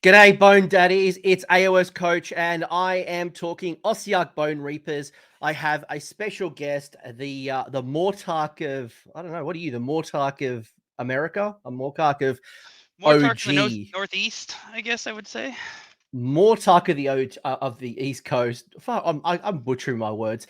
G'day, Bone Daddies. It's AOS Coach, and I am talking Ossiarch Bonereapers. I have a special guest, the Mortarch of, I don't know, what are you? The Mortarch of America? A Mortarch of Mortarch in the OG. northeast, I guess I would say. Mortarch of the East Coast. Fuck, I'm butchering my words.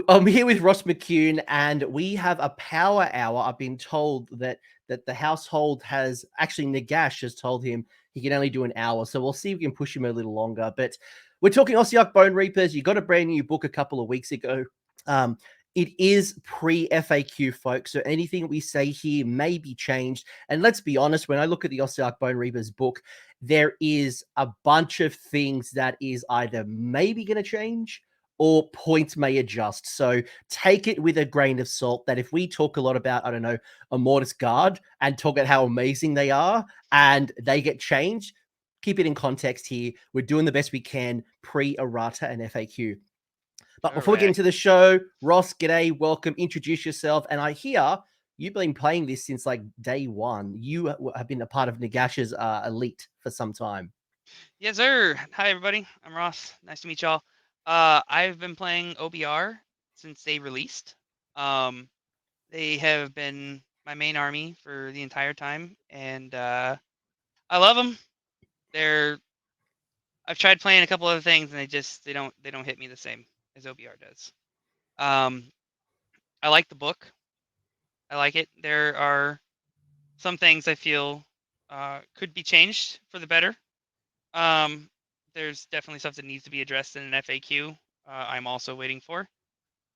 I'm here with Ross Mccune, and we have a power hour. I've been told that the household has actually Nagash has told him he can only do an hour, so we'll see if we can push him a little longer. But we're talking Ossiarch Bonereapers. You got a brand new book a couple of weeks ago. Um, it is pre-FAQ, folks, so anything we say here may be changed. And let's be honest, when I look at the Ossiarch Bonereapers book, there is a bunch of things that is either maybe going to change or points may adjust. So take it with a grain of salt that if we talk a lot about, I don't know, a Mortis Guard and talk about how amazing they are and they get changed, keep it in context here. We're doing the best we can pre-errata and FAQ. But before we get into the show, Ross, g'day, welcome, introduce yourself. And I hear you've been playing this since like day one. You have been a part of Nagash's elite for some time. Yes, sir. Hi, everybody. I'm Ross. Nice to meet y'all. I've been playing OBR since they released. They have been my main army for the entire time, and I love them. I've tried playing a couple other things, and they don't hit me the same as OBR does. I like the book. I like it. There are some things I feel could be changed for the better. There's definitely stuff that needs to be addressed in an FAQ. I'm also waiting for,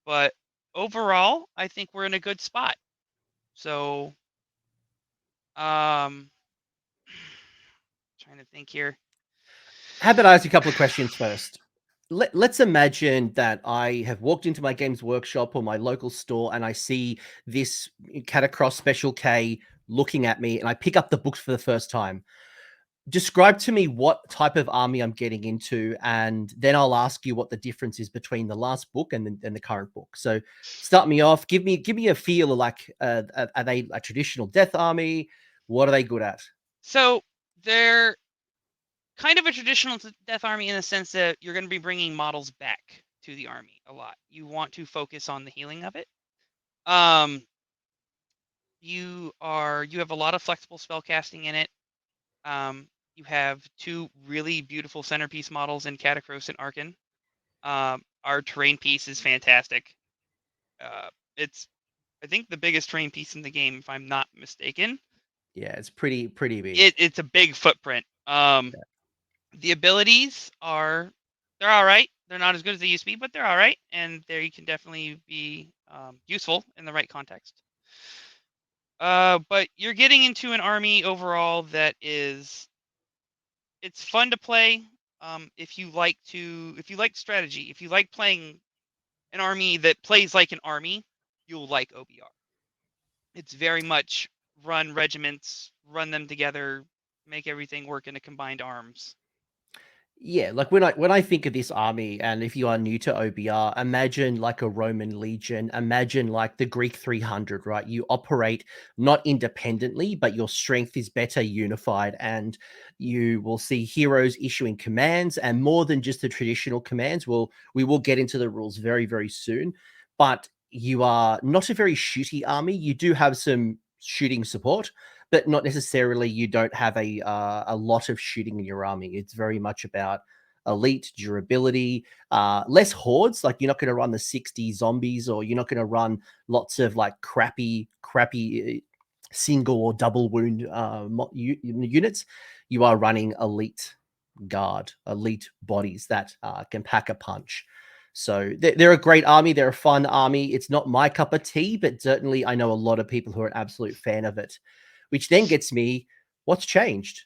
but overall, I think we're in a good spot. So, trying to think here. How about I ask you a couple of questions first? Let's imagine that I have walked into my Games Workshop or my local store and I see this Catacross Special K looking at me and I pick up the books for the first time. Describe to me what type of army I'm getting into, and then I'll ask you what the difference is between the last book and the current book. So start me off. Give me a feel of like, are they a traditional death army? What are they good at? So they're kind of a traditional death army in the sense that you're going to be bringing models back to the army a lot. You want to focus on the healing of it. You have a lot of flexible spell casting in it. You have two really beautiful centerpiece models in Catacross and Arkan. Our terrain piece is fantastic. It's, I think, the biggest terrain piece in the game, if I'm not mistaken. Yeah, it's pretty big. It's a big footprint. The abilities they're all right. They're not as good as they used to be, but they're all right, and they can definitely be useful in the right context. But you're getting into an army overall that it's fun to play. If you like strategy, if you like playing an army that plays like an army, you'll like OBR. It's very much run regiments, run them together, make everything work in a combined arms. Yeah, like when I think of this army, and if you are new to OBR, imagine like a Roman legion, imagine like the Greek 300, right? You operate not independently, but your strength is better unified, and you will see heroes issuing commands, and more than just the traditional commands. We will get into the rules very soon, but you are not a very shooty army. You do have some shooting support, but not necessarily you don't have a lot of shooting in your army. It's very much about elite durability, less hordes. Like you're not going to run the 60 zombies, or you're not going to run lots of like crappy single or double wound units. You are running elite guard, elite bodies that can pack a punch. So they're a great army. They're a fun army. It's not my cup of tea, but certainly I know a lot of people who are an absolute fan of it. Which then gets me, what's changed?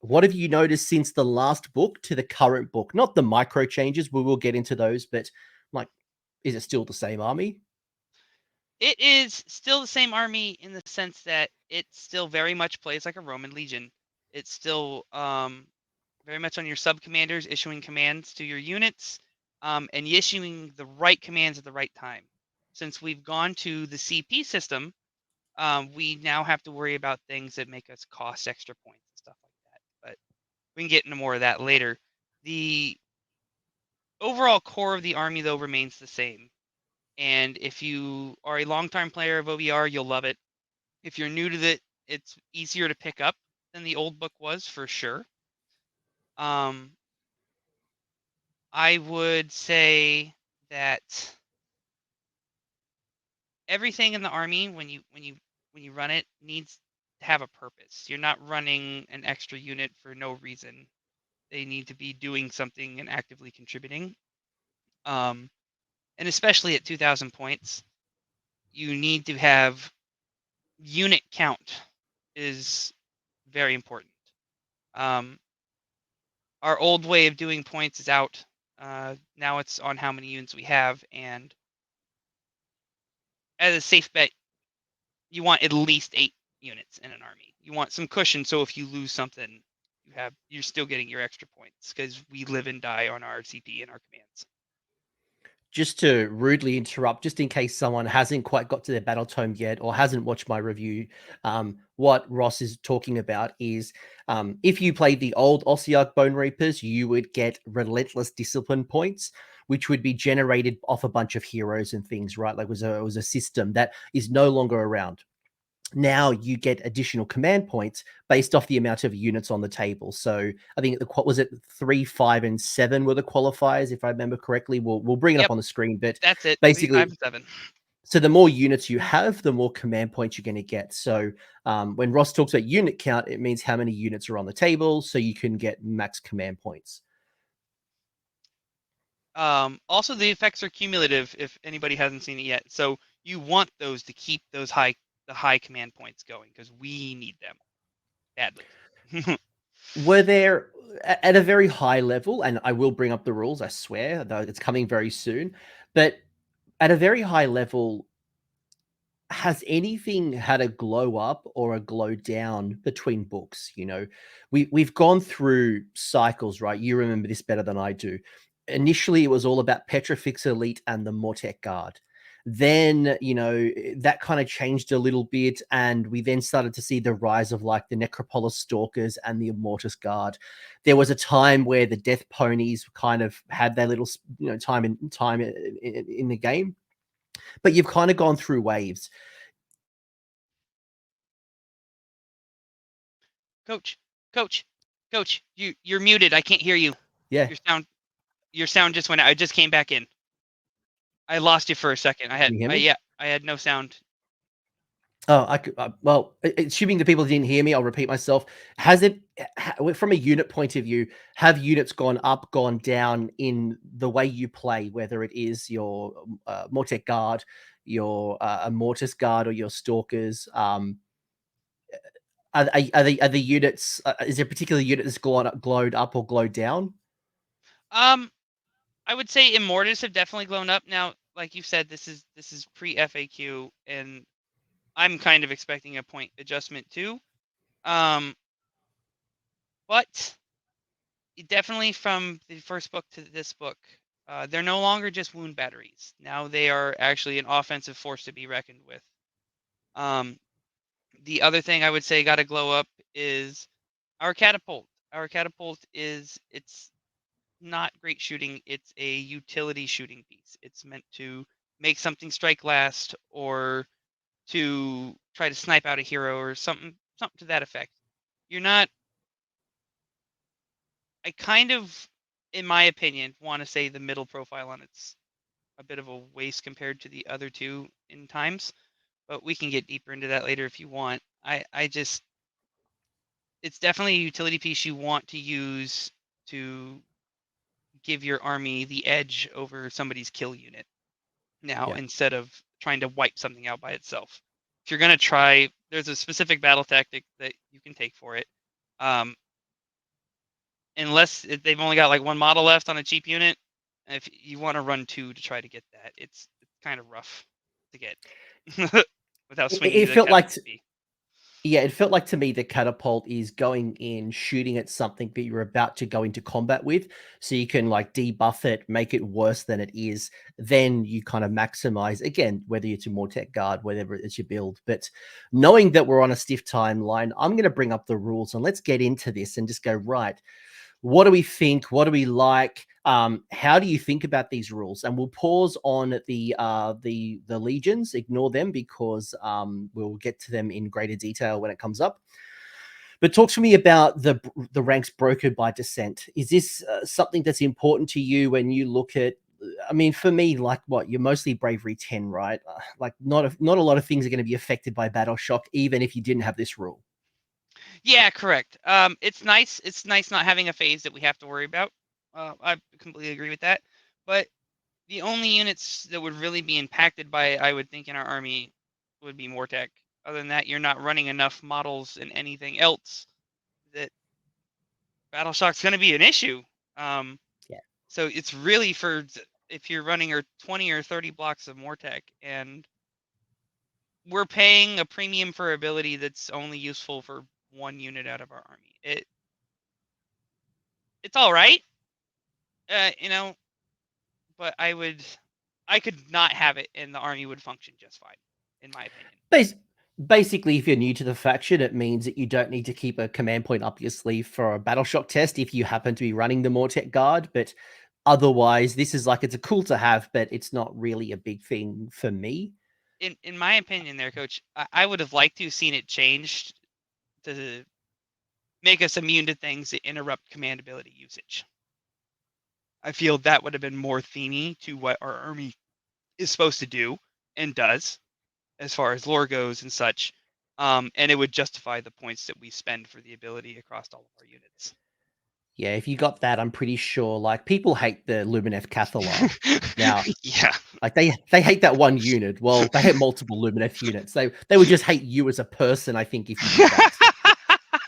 What have you noticed since the last book to the current book? Not the micro changes, we will get into those, but like, is it still the same army? It is still the same army in the sense that it still very much plays like a Roman legion. It's still very much on your sub commanders issuing commands to your units, and issuing the right commands at the right time. Since we've gone to the CP system, we now have to worry about things that make us cost extra points and stuff like that. But we can get into more of that later. The overall core of the army, though, remains the same. And if you are a long-time player of OBR, you'll love it. If you're new to it, it's easier to pick up than the old book was, for sure. I would say that everything in the army, when you run it, needs to have a purpose. You're not running an extra unit for no reason. They need to be doing something and actively contributing. And especially at 2,000 points, you need to have unit count is very important. Our old way of doing points is out. Now it's on how many units we have, and as a safe bet, you want at least 8 units in an army. You want some cushion, so if you lose something, you're still getting your extra points, because we live and die on our CP and our commands. Just to rudely interrupt, just in case someone hasn't quite got to their Battletome yet or hasn't watched my review, what Ross is talking about is if you played the old Ossiarch Bonereapers, you would get Relentless Discipline points, which would be generated off a bunch of heroes and things, right? Like it was a system that is no longer around. Now you get additional command points based off the amount of units on the table. So I think was it 3, 5, and 7 were the qualifiers, if I remember correctly. We'll bring it up on the screen, but that's it. basically 3, 5, and 7. So the more units you have, the more command points you're going to get. So when Ross talks about unit count, it means how many units are on the table, so you can get max command points. Also, the effects are cumulative if anybody hasn't seen it yet. So you want those to keep the high command points going, because we need them badly. Were there, at a very high level, and I will bring up the rules, I swear, though it's coming very soon, but at a very high level, has anything had a glow up or a glow down between books? You know, we've gone through cycles, right? You remember this better than I do. Initially, it was all about Petrifix Elite and the Mortec Guard. Then, you know, that kind of changed a little bit, and we then started to see the rise of like the Necropolis Stalkers and the Immortus Guard. There was a time where the Death Ponies kind of had their little, you know, time in the game, but you've kind of gone through waves. Coach, you're muted. I can't hear you. Yeah. Your sound just went out. I just came back in. I lost you for a second. Can you hear me? I had no sound. Oh, I could. Well, assuming the people didn't hear me, I'll repeat myself. Has it, from a unit point of view, have units gone up, gone down in the way you play? Whether it is your Mortec Guard, your Immortus Guard, or your Stalkers. Are the units? Is there a particular unit that's glowed up or glowed down? I would say Immortus have definitely grown up. Now, like you said, this is pre FAQ, and I'm kind of expecting a point adjustment too. But definitely from the first book to this book, they're no longer just wound batteries. Now they are actually an offensive force to be reckoned with. The other thing I would say got to glow up is our catapult. Our catapult it's not great shooting. It's a utility shooting piece. It's meant to make something strike last, or to try to snipe out a hero, or something to that effect. You're not. I kind of, in my opinion, want to say the middle profile on it's a bit of a waste compared to the other two in times, but we can get deeper into that later if you want. I just, it's definitely a utility piece you want to use to give your army the edge over somebody's kill unit now, instead of trying to wipe something out by itself. If you're going to try, there's a specific battle tactic that you can take for it. Unless they've only got like one model left on a cheap unit, if you want to run 2 to try to get that, it's kind of rough to get without swinging It the felt like catapult. Yeah, it felt like to me the catapult is going in, shooting at something that you're about to go into combat with, so you can like debuff it, make it worse than it is. Then you kind of maximize again, whether it's a Mortec guard, whatever it's your build. But knowing that we're on a stiff timeline, I'm going to bring up the rules and let's get into this and just go right. What do we think? What do we like? How do you think about these rules? And we'll pause on the legions. Ignore them because we'll get to them in greater detail when it comes up. But talk to me about the ranks brokered by descent. Is this something that's important to you when you look at? I mean, for me, like what you're mostly bravery 10, right? Like not a lot of things are going to be affected by battle shock, even if you didn't have this rule. Yeah, correct. It's nice. It's nice not having a phase that we have to worry about. I completely agree with that. But the only units that would really be impacted by it, I would think, in our army would be Mortec. Other than that, you're not running enough models and anything else that battle shock's going to be an issue. Um, Yeah. so it's really for if you're running 20 or 30 blocks of Mortec, and we're paying a premium for ability that's only useful for one unit out of our army. It's all right, you know, but I could not have it, and the army would function just fine, in my opinion. Basically, if you're new to the faction, it means that you don't need to keep a command point up your sleeve for a battle shock test if you happen to be running the Mortec guard. But otherwise, this is like it's a cool to have, but it's not really a big thing for me. In my opinion, there, Coach, I would have liked to have seen it changed to make us immune to things that interrupt command ability usage. I feel that would have been more themey to what our army is supposed to do and does, as far as lore goes and such. And it would justify the points that we spend for the ability across all of our units. Yeah, if you got that, I'm pretty sure like people hate the Lumineth Cathalar. Now, Yeah. like they hate that one unit. Well, they hate multiple Lumineth units. They would just hate you as a person, I think, if you did that.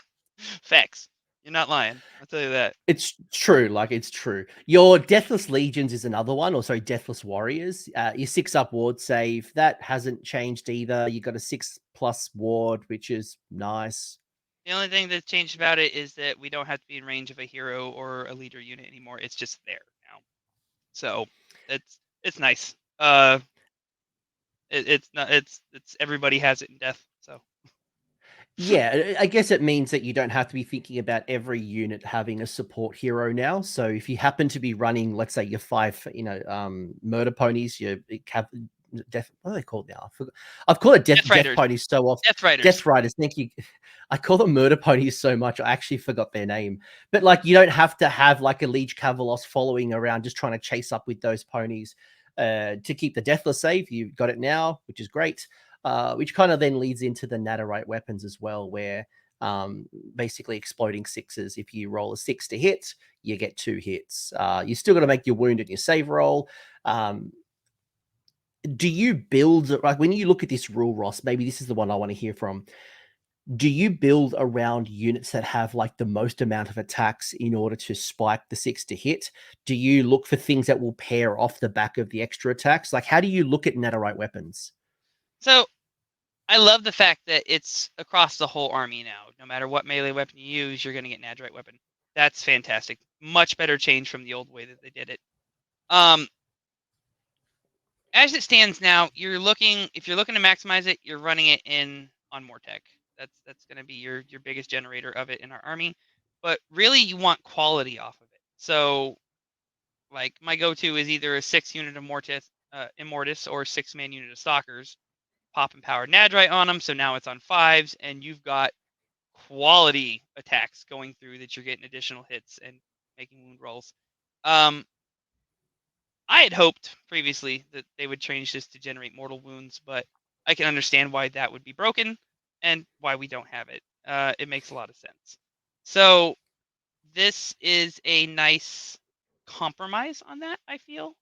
Facts. You're not lying. I'll tell you that. It's true, like it's true. Your Deathless Legions is another one, or sorry, Deathless Warriors. Your 6+ ward save that hasn't changed either. You got a 6+ ward, which is nice. The only thing that's changed about it is that we don't have to be in range of a hero or a leader unit anymore. It's just there now. So it's nice. It's not it's everybody has it in death. So Yeah, I guess it means that you don't have to be thinking about every unit having a support hero now. So if you happen to be running, let's say your 5, murder ponies, your death, what are they called now? I've called it Death death Riders. ponies so often. Death Riders. Death riders, thank you. I call them murder ponies so much, I actually forgot their name. But like, you don't have to have like a Liege Cavalos following around just trying to chase up with those ponies to keep the deathless safe. You've got it now, which is great. Which kind of then leads into the Nadirite weapons as well, where basically exploding sixes. If you roll a 6 to hit, you get 2 hits. You still got to make your wound and your save roll. Do you build like when you look at this rule, Ross? Maybe this is the one I want to hear from. Do you build around units that have like the most amount of attacks in order to spike the 6 to hit? Do you look for things that will pair off the back of the extra attacks? Like, how do you look at Nadirite weapons? So I love the fact that it's across the whole army now. No matter what melee weapon you use, you're going to get an Nadirite weapon. That's fantastic. Much better change from the old way that they did it. Um, as it stands now, if you're looking to maximize it, you're running it in on Mortec. That's going to be your biggest generator of it in our army. But really, you want quality off of it. So, like my go-to is either a 6 unit of Immortus or 6-man unit of Stalkers. Pop and power Nadirite on them, so now it's on 5s, and you've got quality attacks going through that you're getting additional hits and making wound rolls. I had hoped previously that they would change this to generate mortal wounds, but I can understand why that would be broken and why we don't have it. It makes a lot of sense. So this is a nice compromise on that, I feel.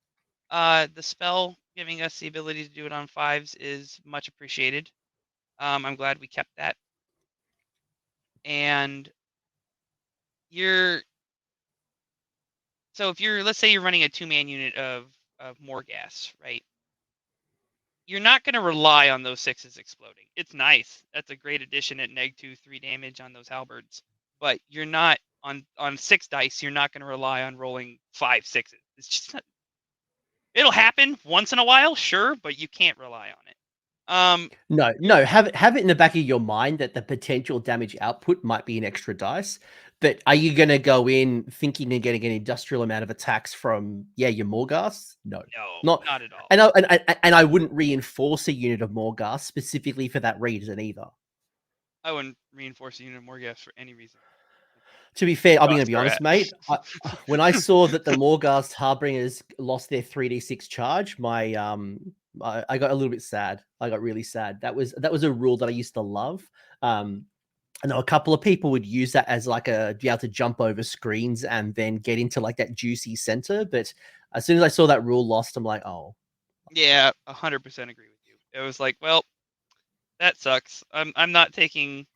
The spell giving us the ability to do it on 5s is much appreciated. I'm glad we kept that. And you're so if you're let's say you're running a 2-man unit of Morgas, right? you're not going to rely on those 6s exploding. It's nice. That's a great addition at -2, 3 damage on those halberds. But you're not on 6 dice. You're not going to rely on rolling 5 6s. It's just not. It'll happen once in a while, sure, but you can't rely on it. No, have it in the back of your mind that the potential damage output might be an extra dice. But are you going to go in thinking you're getting an industrial amount of attacks from your Morghast? No, No, not. not at all. And I wouldn't reinforce a unit of Morghast specifically for that reason either. I wouldn't reinforce a unit of Morghast for any reason. To be fair, I'm going to Costs be are honest, at. mate. When I saw that the Morghast Harbingers lost their 3d6 charge, I got a little bit sad. I got really sad. That was a rule that I used to love. I know a couple of people would use that as like be able to jump over screens and then get into like that juicy center. But as soon as I saw that rule lost, I'm like, oh. Yeah, 100% agree with you. It was like, well, that sucks. I'm not taking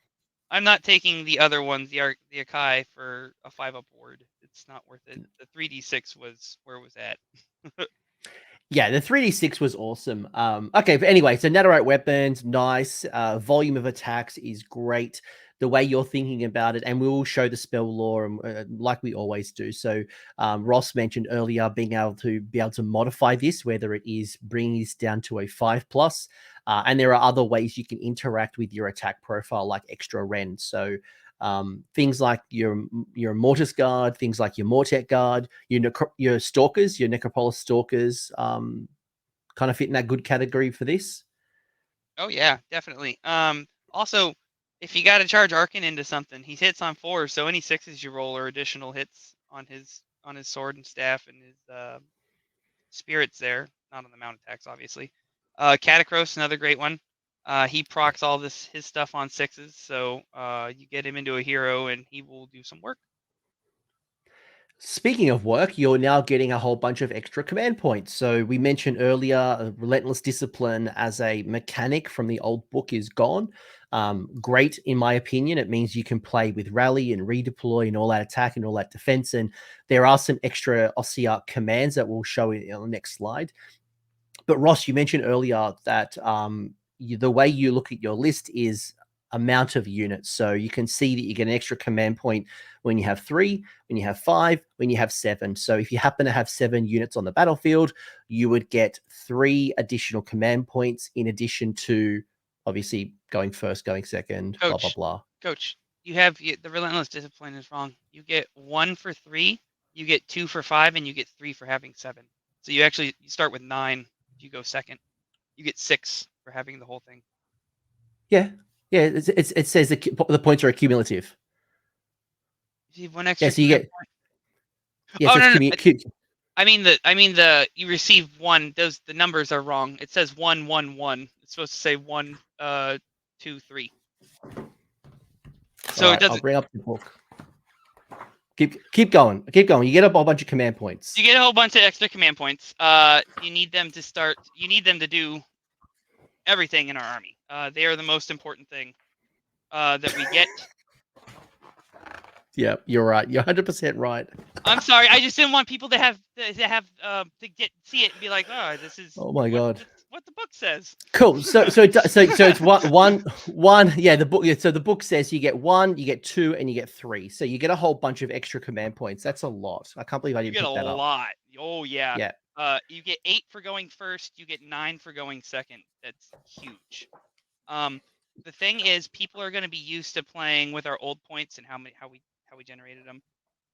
the other ones, the Akai for a 5-up ward. It's not worth it. The 3d6 was where it was at. Yeah, the 3d6 was awesome. Okay, but anyway, so Nadirite weapons, nice. Volume of attacks is great. The way you're thinking about it, and we will show the spell lore, like we always do. So Ross mentioned earlier being able to modify this, whether it is bringing this down to a 5+, and there are other ways you can interact with your attack profile, like extra Ren. So things like your Mortis Guard, things like your Mortet Guard, your Stalkers, your Necropolis Stalkers, kind of fit in that good category for this. Oh yeah, definitely. Also, if you got to charge Arkin into something, he hits on 4, so any 6s you roll are additional hits on his sword and staff and his spirits there, not on the mount attacks, obviously. Catacross, another great one. He procs all his stuff on 6s, so you get him into a hero and he will do some work. Speaking of work, you're now getting a whole bunch of extra command points. So we mentioned earlier, Relentless Discipline as a mechanic from the old book is gone. Great, in my opinion. It means you can play with rally and redeploy and all that attack and all that defense. And there are some extra Ossiarch commands that we'll show you on the next slide. But Ross, you mentioned earlier that the way you look at your list is amount of units. So you can see that you get an extra command point when you have 3, when you have 5, when you have 7. So if you happen to have 7 units on the battlefield, you would get 3 additional command points in addition to obviously going first, going second, Coach, blah, blah, blah. Coach, the Relentless Discipline is wrong. You get 1 for 3, you get 2 for 5, and you get 3 for having 7. So you start with 9 if you go second. You get 6 for having the whole thing. Yeah. It says the points are accumulative. You have 1 extra. Yeah, so you get. Point. Yes, Oh, no. I mean you receive 1. The numbers are wrong. It says 1 1 1. It's supposed to say 1 2 3. So right, it doesn't. I'll bring up the book. Keep going. You get a whole bunch of command points. You get a whole bunch of extra command points. You need them to start. You need them to do everything in our army. They are the most important thing that we get. Yeah, you're right. You're 100% right. I'm sorry. I just didn't want people to have to see it and be like, oh, this is. Oh my god. What the book says. Cool. So it's one. Yeah, the book. Yeah, so the book says you get 1, you get 2, and you get 3. So you get a whole bunch of extra command points. That's a lot. I can't believe I didn't pick that up. You get a lot. Oh yeah. Yeah. You get 8 for going first. You get 9 for going second. That's huge. The thing is, people are going to be used to playing with our old points and how we generated them,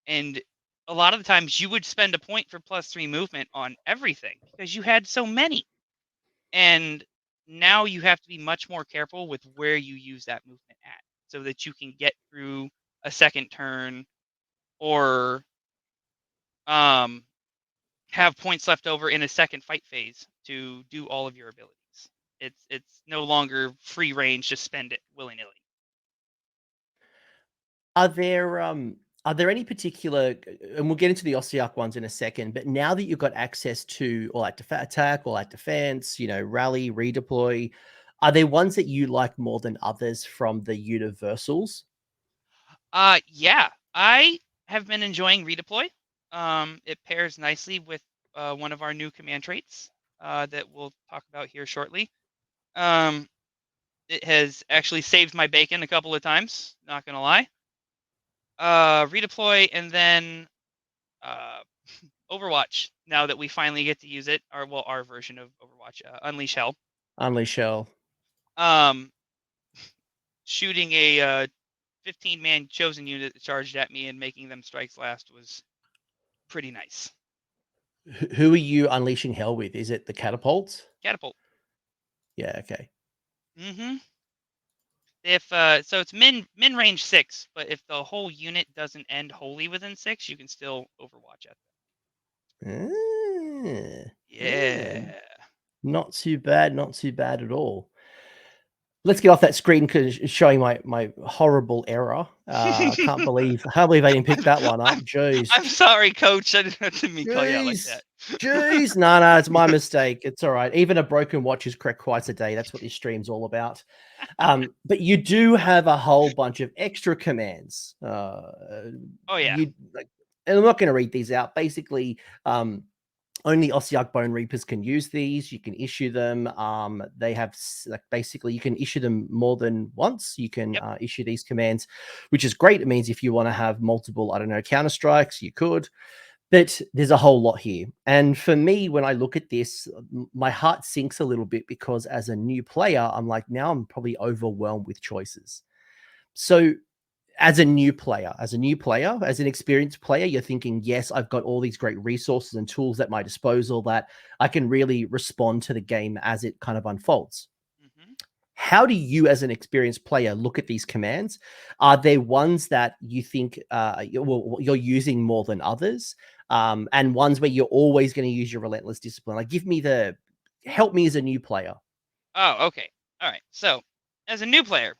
and a lot of the times you would spend a point for +3 movement on everything because you had so many. And now you have to be much more careful with where you use that movement at so that you can get through a second turn or have points left over in a second fight phase to do all of your abilities. It's no longer free range, just spend it willy-nilly. Are there any particular, and we'll get into the Ossiarch ones in a second, but now that you've got access to all that attack, all that defense, rally, redeploy, are there ones that you like more than others from the universals? Yeah, I have been enjoying redeploy. It pairs nicely with one of our new command traits. that we'll talk about here shortly. It has actually saved my bacon a couple of times, not gonna lie. Redeploy, and then Overwatch. Now that we finally get to use it, our version of Overwatch, Unleash Hell. Unleash Hell. Um, Shooting a 15-man chosen unit that charged at me and making them strikes last was pretty nice. Who are you unleashing hell with? Is it the catapults? Catapult. Yeah, okay. Mm-hmm. If so, it's min range 6, but if the whole unit doesn't end wholly within 6, you can still Overwatch at them. Yeah. Not too bad, not too bad at all. Let's get off that screen because it's showing my horrible error. Can't believe I didn't pick that one up. Jeez. I'm sorry, Coach. I didn't mean to call you out like Jeez. that. Jeez. No, it's my mistake. It's all right. Even a broken watch is correct twice a day. That's what this stream's all about. But you do have a whole bunch of extra commands. Oh yeah. And I'm not going to read these out. Basically, only Ossiarch Bonereapers can use these. You can issue them. They have basically you can issue them more than once. You can issue these commands, which is great. It means if you want to have multiple, I don't know, counter strikes, you could. But there's a whole lot here. And for me, when I look at this, my heart sinks a little bit because as a new player, I'm like, now I'm probably overwhelmed with choices. So as an experienced player, you're thinking, yes, I've got all these great resources and tools at my disposal that I can really respond to the game as it kind of unfolds. Mm-hmm. How do you, as an experienced player, look at these commands? Are there ones that you think you're using more than others? And ones where you're always going to use your Relentless discipline? Like, help me as a new player. Oh, okay. All right. So, as a new player,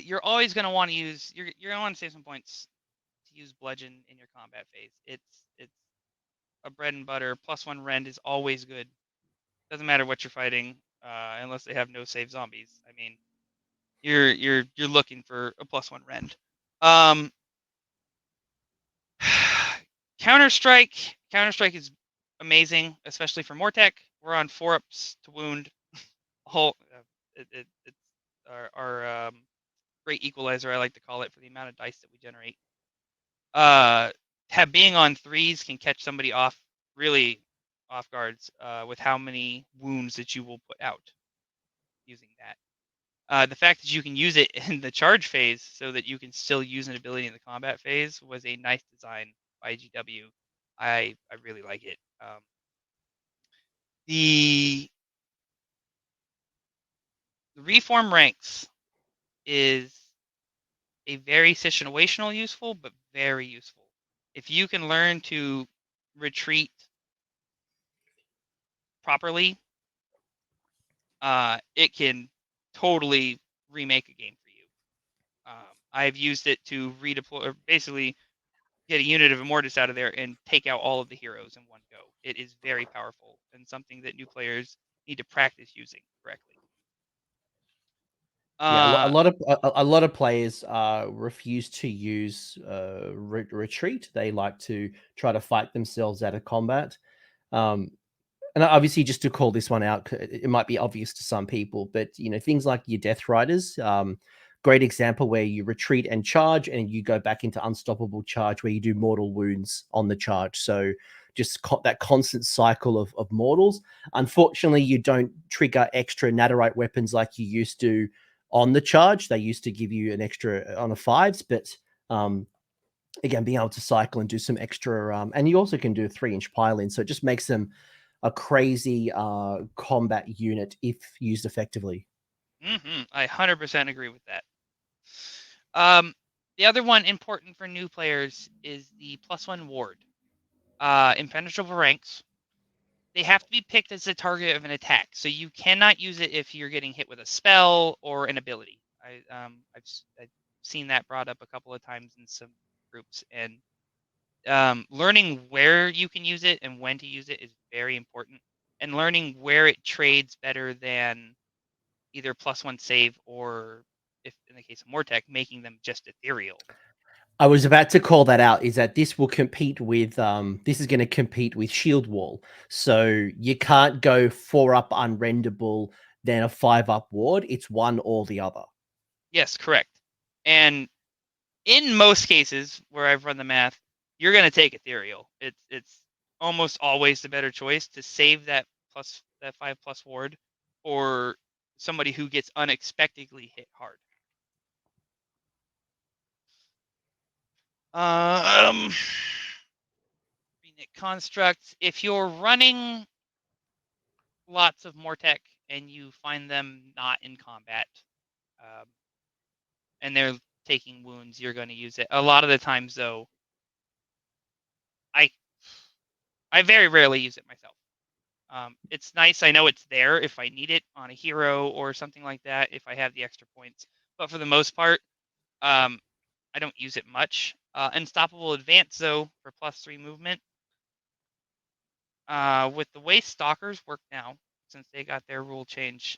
you're always going to want to use you're going to want to save some points to use bludgeon in your combat phase. It's a bread and butter. +1 rend is always good. Doesn't matter what you're fighting, unless they have no save zombies. I mean, you're looking for a +1 rend. Counter Strike is amazing, especially for Mortec. We're on 4-ups to wound. It's our great equalizer, I like to call it, for the amount of dice that we generate. Being on 3s can catch somebody really off guards with how many wounds that you will put out using that. The fact that you can use it in the charge phase so that you can still use an ability in the combat phase was a nice design by GW. I really like it. The reform ranks is a very situational useful, but very useful. If you can learn to retreat properly, it can totally remake a game for you. I've used it to redeploy, or basically get a unit of Immortus out of there and take out all of the heroes in one go. It is very powerful and something that new players need to practice using correctly. Yeah, a lot of players refuse to use retreat. They like to try to fight themselves out of combat. And obviously, just to call this one out, it might be obvious to some people, but things like your Death Riders, great example where you retreat and charge, and you go back into unstoppable charge where you do mortal wounds on the charge. So just that constant cycle of mortals. Unfortunately, you don't trigger extra Nadirite weapons like you used to on the charge. They used to give you an extra on a 5s, but again, being able to cycle and do some extra, and you also can do a 3-inch pile in, so it just makes them a crazy combat unit if used effectively. I 100% agree with that. The other one important for new players is the +1 ward. Impenetrable ranks. They have to be picked as the target of an attack, so you cannot use it if you're getting hit with a spell or an ability. I've seen that brought up a couple of times in some groups, and learning where you can use it and when to use it is very important, and learning where it trades better than either +1 save or, if in the case of Mortec, making them just ethereal. I was about to call that out. Is that this will compete with this is going to compete with Shield Wall, so you can't go 4 up unrendable then a 5 up ward. It's one or the other. Yes, correct. And in most cases where I've run the math, you're going to take Ethereal. It's almost always the better choice to save that 5+ ward for somebody who gets unexpectedly hit hard. Constructs. If you're running lots of Mortec and you find them not in combat, and they're taking wounds, you're going to use it. A lot of the times, though, I very rarely use it myself. It's nice. I know it's there if I need it on a hero or something like that, if I have the extra points. But for the most part, I don't use it much. Unstoppable Advance, though, for +3 movement. With the way Stalkers work now, since they got their rule change,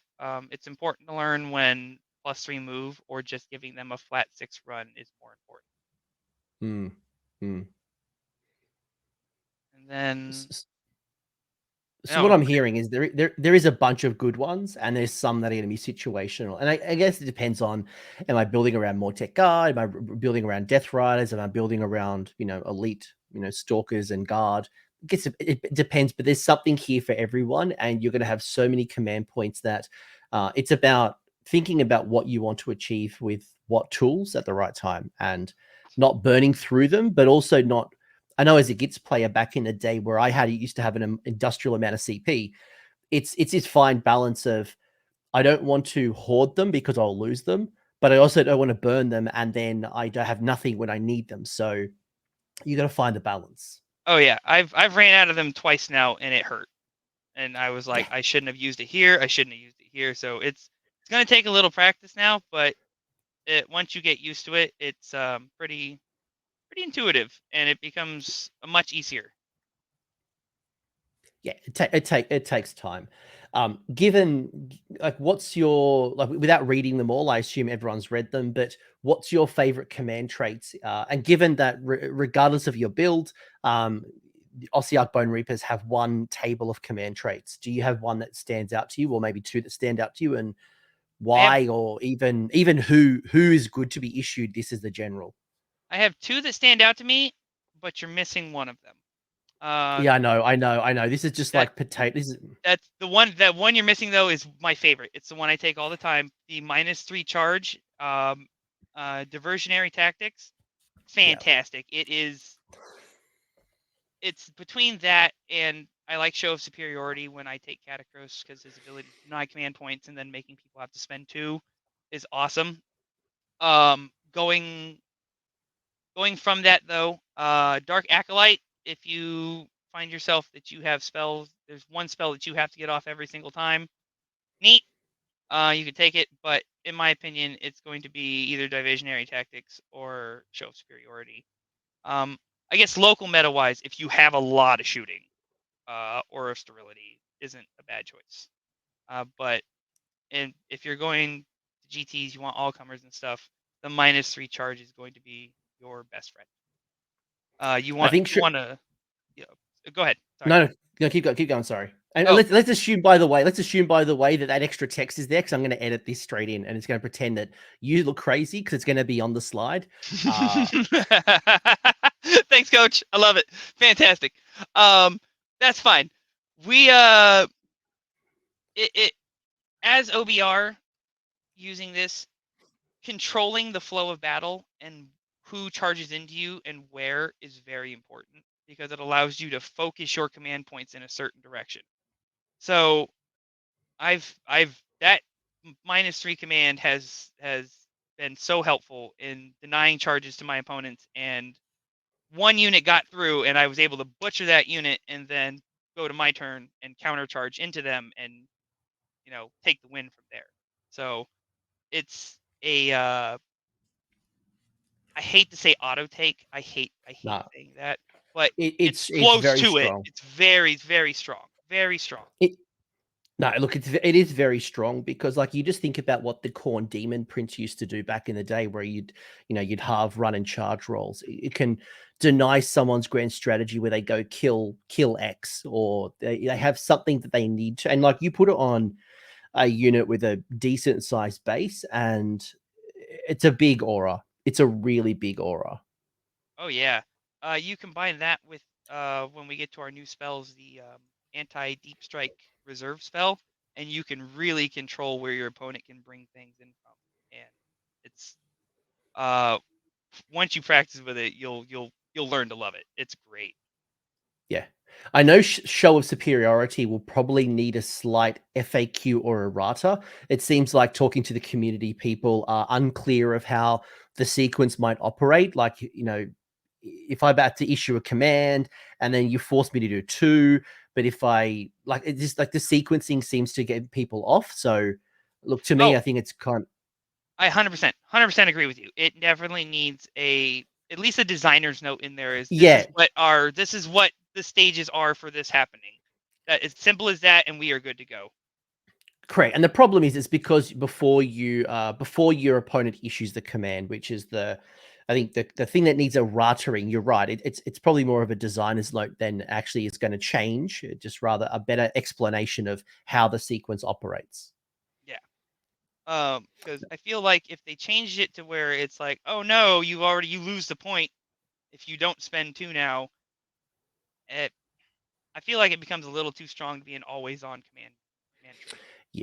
it's important to learn when +3 move or just giving them a flat 6 run is more important. And then So what I'm hearing is there is a bunch of good ones, and there's some that are going to be situational. And I guess it depends on: am I building around Mortec Guard? Am I building around Death Riders? Am I building around elite Stalkers and Guard? It depends, but there's something here for everyone, and you're going to have so many command points that it's about thinking about what you want to achieve with what tools at the right time, and not burning through them, but also not. I know as a Gits player back in the day where I used to have an industrial amount of CP. It's this fine balance of I don't want to hoard them because I'll lose them, but I also don't want to burn them and then I don't have nothing when I need them. So you got to find the balance. Oh yeah, I've ran out of them twice now, and it hurt. And I was like, Yeah. I shouldn't have used it here. I shouldn't have used it here. So it's going to take a little practice now, but once you get used to it, it's pretty intuitive, and it becomes much easier. Yeah, it takes time. Given what's your without reading them all, I assume everyone's read them, but what's your favorite command traits? And given that regardless of your build, the Ossiarch Bonereapers have one table of command traits. Do you have one that stands out to you, or maybe two that stand out to you, and why, or even who is good to be issued this as the general? I have two that stand out to me, but you're missing one of them. Yeah, I know. This is just that like potato. This is that's the one. That one you're missing though is my favorite. It's the one I take all the time. The -3 charge, diversionary tactics. yeah. Fantastic. It's between that and I like Show of Superiority when I take Catacross, because his ability to deny command points and then making people have to spend 2 is awesome. Going from that though, Dark Acolyte, if you find yourself that you have spells, there's one spell that you have to get off every single time. Neat. You can take it, but in my opinion, it's going to be either Diversionary Tactics or Show of Superiority. I guess local meta wise, if you have a lot of shooting, Aura of Sterility isn't a bad choice. But if you're going to GTs, you want all comers and stuff, the -3 charge is going to be your best friend. You I want think to go ahead. Sorry. No, keep going. Sorry. And Oh, let's assume by the way, that extra text is there, because I'm going to edit this straight in, and it's going to pretend that you look crazy because it's going to be on the slide. Thanks, Coach. I love it. Fantastic. That's fine. We it as OBR using this, controlling the flow of battle and who charges into you and where is very important, because it allows you to focus your command points in a certain direction. So I've that -3 command has been so helpful in denying charges to my opponents, and one unit got through and I was able to butcher that unit and then go to my turn and counter charge into them and take the win from there. So it's a I hate to say auto take. I hate Nah, saying that, but it's it's close very to it. strong. It's very, very strong. Very strong. It No, look, it is very strong because like you just think about what the Corn Demon Prince used to do back in the day, where you'd halve run and charge rolls. It can deny someone's grand strategy where they go kill X, or they have something that they need to, and like you put it on a unit with a decent sized base, and it's a big aura. It's a really big aura. Oh yeah. You combine that with when we get to our new spells, the anti deep strike reserve spell, and you can really control where your opponent can bring things in from. And it's uh once you practice with it, you'll learn to love it. It's great. Yeah. I know Show of Superiority will probably need a slight FAQ or errata. It seems like talking to the community, people are unclear of how the sequence might operate. Like, if I'm about to issue a command and then you force me to do two, but if I like, it's just like the sequencing seems to get people off. So, look, to me, Oh, I think it's kind. I 100% agree with you. It definitely needs at least a designer's note in there. Is Yeah, this is what the stages are for this happening. That it's simple as that, and we are good to go. correct. And the problem is, it's because before your opponent issues the command, which is I think the thing that needs a rattering. You're right. It's probably more of a designer's note than actually is going to change. Just rather a better explanation of how the sequence operates. Yeah. Because I feel like if they changed it to where it's like, oh no, you lose the point if you don't spend two now. It, I feel like it becomes a little too strong to be an always on command trait. To be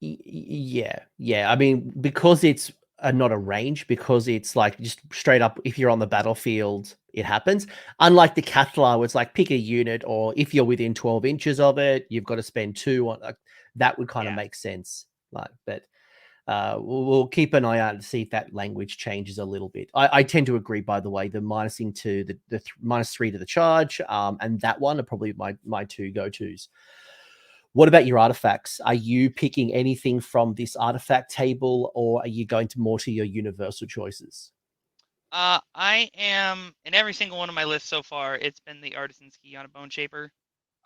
Yeah, honest. yeah. I mean, because it's not a range, because it's like just straight up. If you're on the battlefield, it happens. Unlike the Cathlar, where it's like pick a unit, or if you're within 12 inches of it, you've got to spend two on. Like, that would kind of Yeah. make sense. Like, but we'll keep an eye out to see if that language changes a little bit. I tend to agree, by the way, the minusing to the -3 to the charge, and that one are probably my two go tos. What about your artifacts? Are you picking anything from this artifact table, or are you going to more to your universal choices? I am in every single one of my lists so far. It's been the Artisan's Key on a Bone Shaper.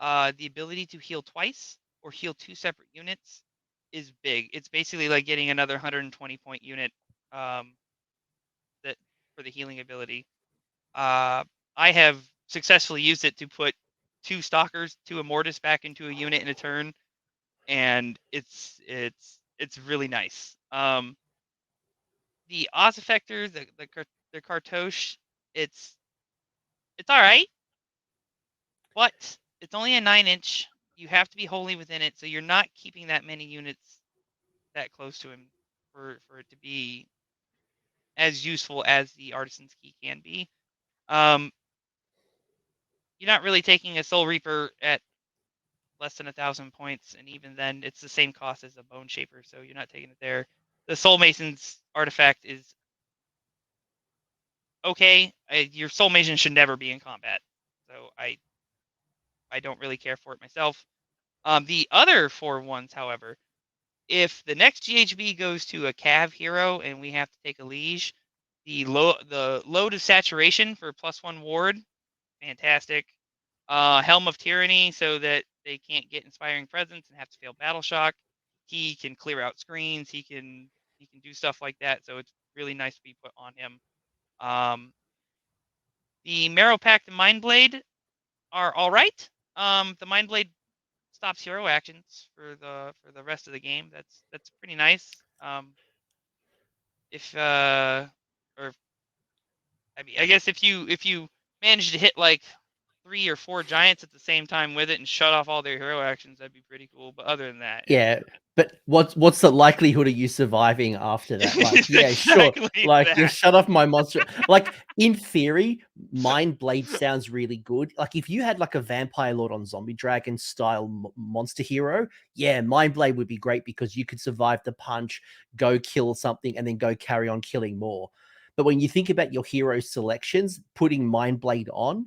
The ability to heal twice or heal two separate units is big. It's basically like getting another 120 point unit um, that for the healing ability. Uh, I have successfully used it to put two stalkers, two Immortus back into a unit in a turn, and it's really nice. The ossefactor, the cartouche, it's it's all right, but it's only a 9-inch. You have to be wholly within it, so you're not keeping that many units that close to him for it to be as useful as the Artisan's Key can be. Um, you're not really taking a Soul Reaper at less than 1,000 points, and even then, it's the same cost as a Bone Shaper, so you're not taking it there. The Soul Mason's artifact is okay. Your Soul Mason should never be in combat, so I don't really care for it myself. The other four ones, however, if the next GHB goes to a Cav hero and we have to take a liege, the load of saturation for +1 ward, fantastic. Helm of Tyranny, so that they can't get inspiring presence and have to fail battle shock. He can clear out screens. He can do stuff like that. So it's really nice to be put on him. Um, the Marrow Pact and Mindblade are all right. The Mindblade stops hero actions for the rest of the game. That's pretty nice. If or I mean, I guess if you manage to hit like 3 or 4 giants at the same time with it and shut off all their hero actions, that'd be pretty cool. But other than that, Yeah, but what's the likelihood of you surviving after that? Like, it's yeah, sure. exactly Like, that. just shut off my monster. Like, in theory, Mind Blade sounds really good. Like, if you had like a Vampire Lord on Zombie Dragon style monster hero, yeah, Mind Blade would be great because you could survive the punch, go kill something, and then go carry on killing more. But when you think about your hero selections, putting Mind Blade on,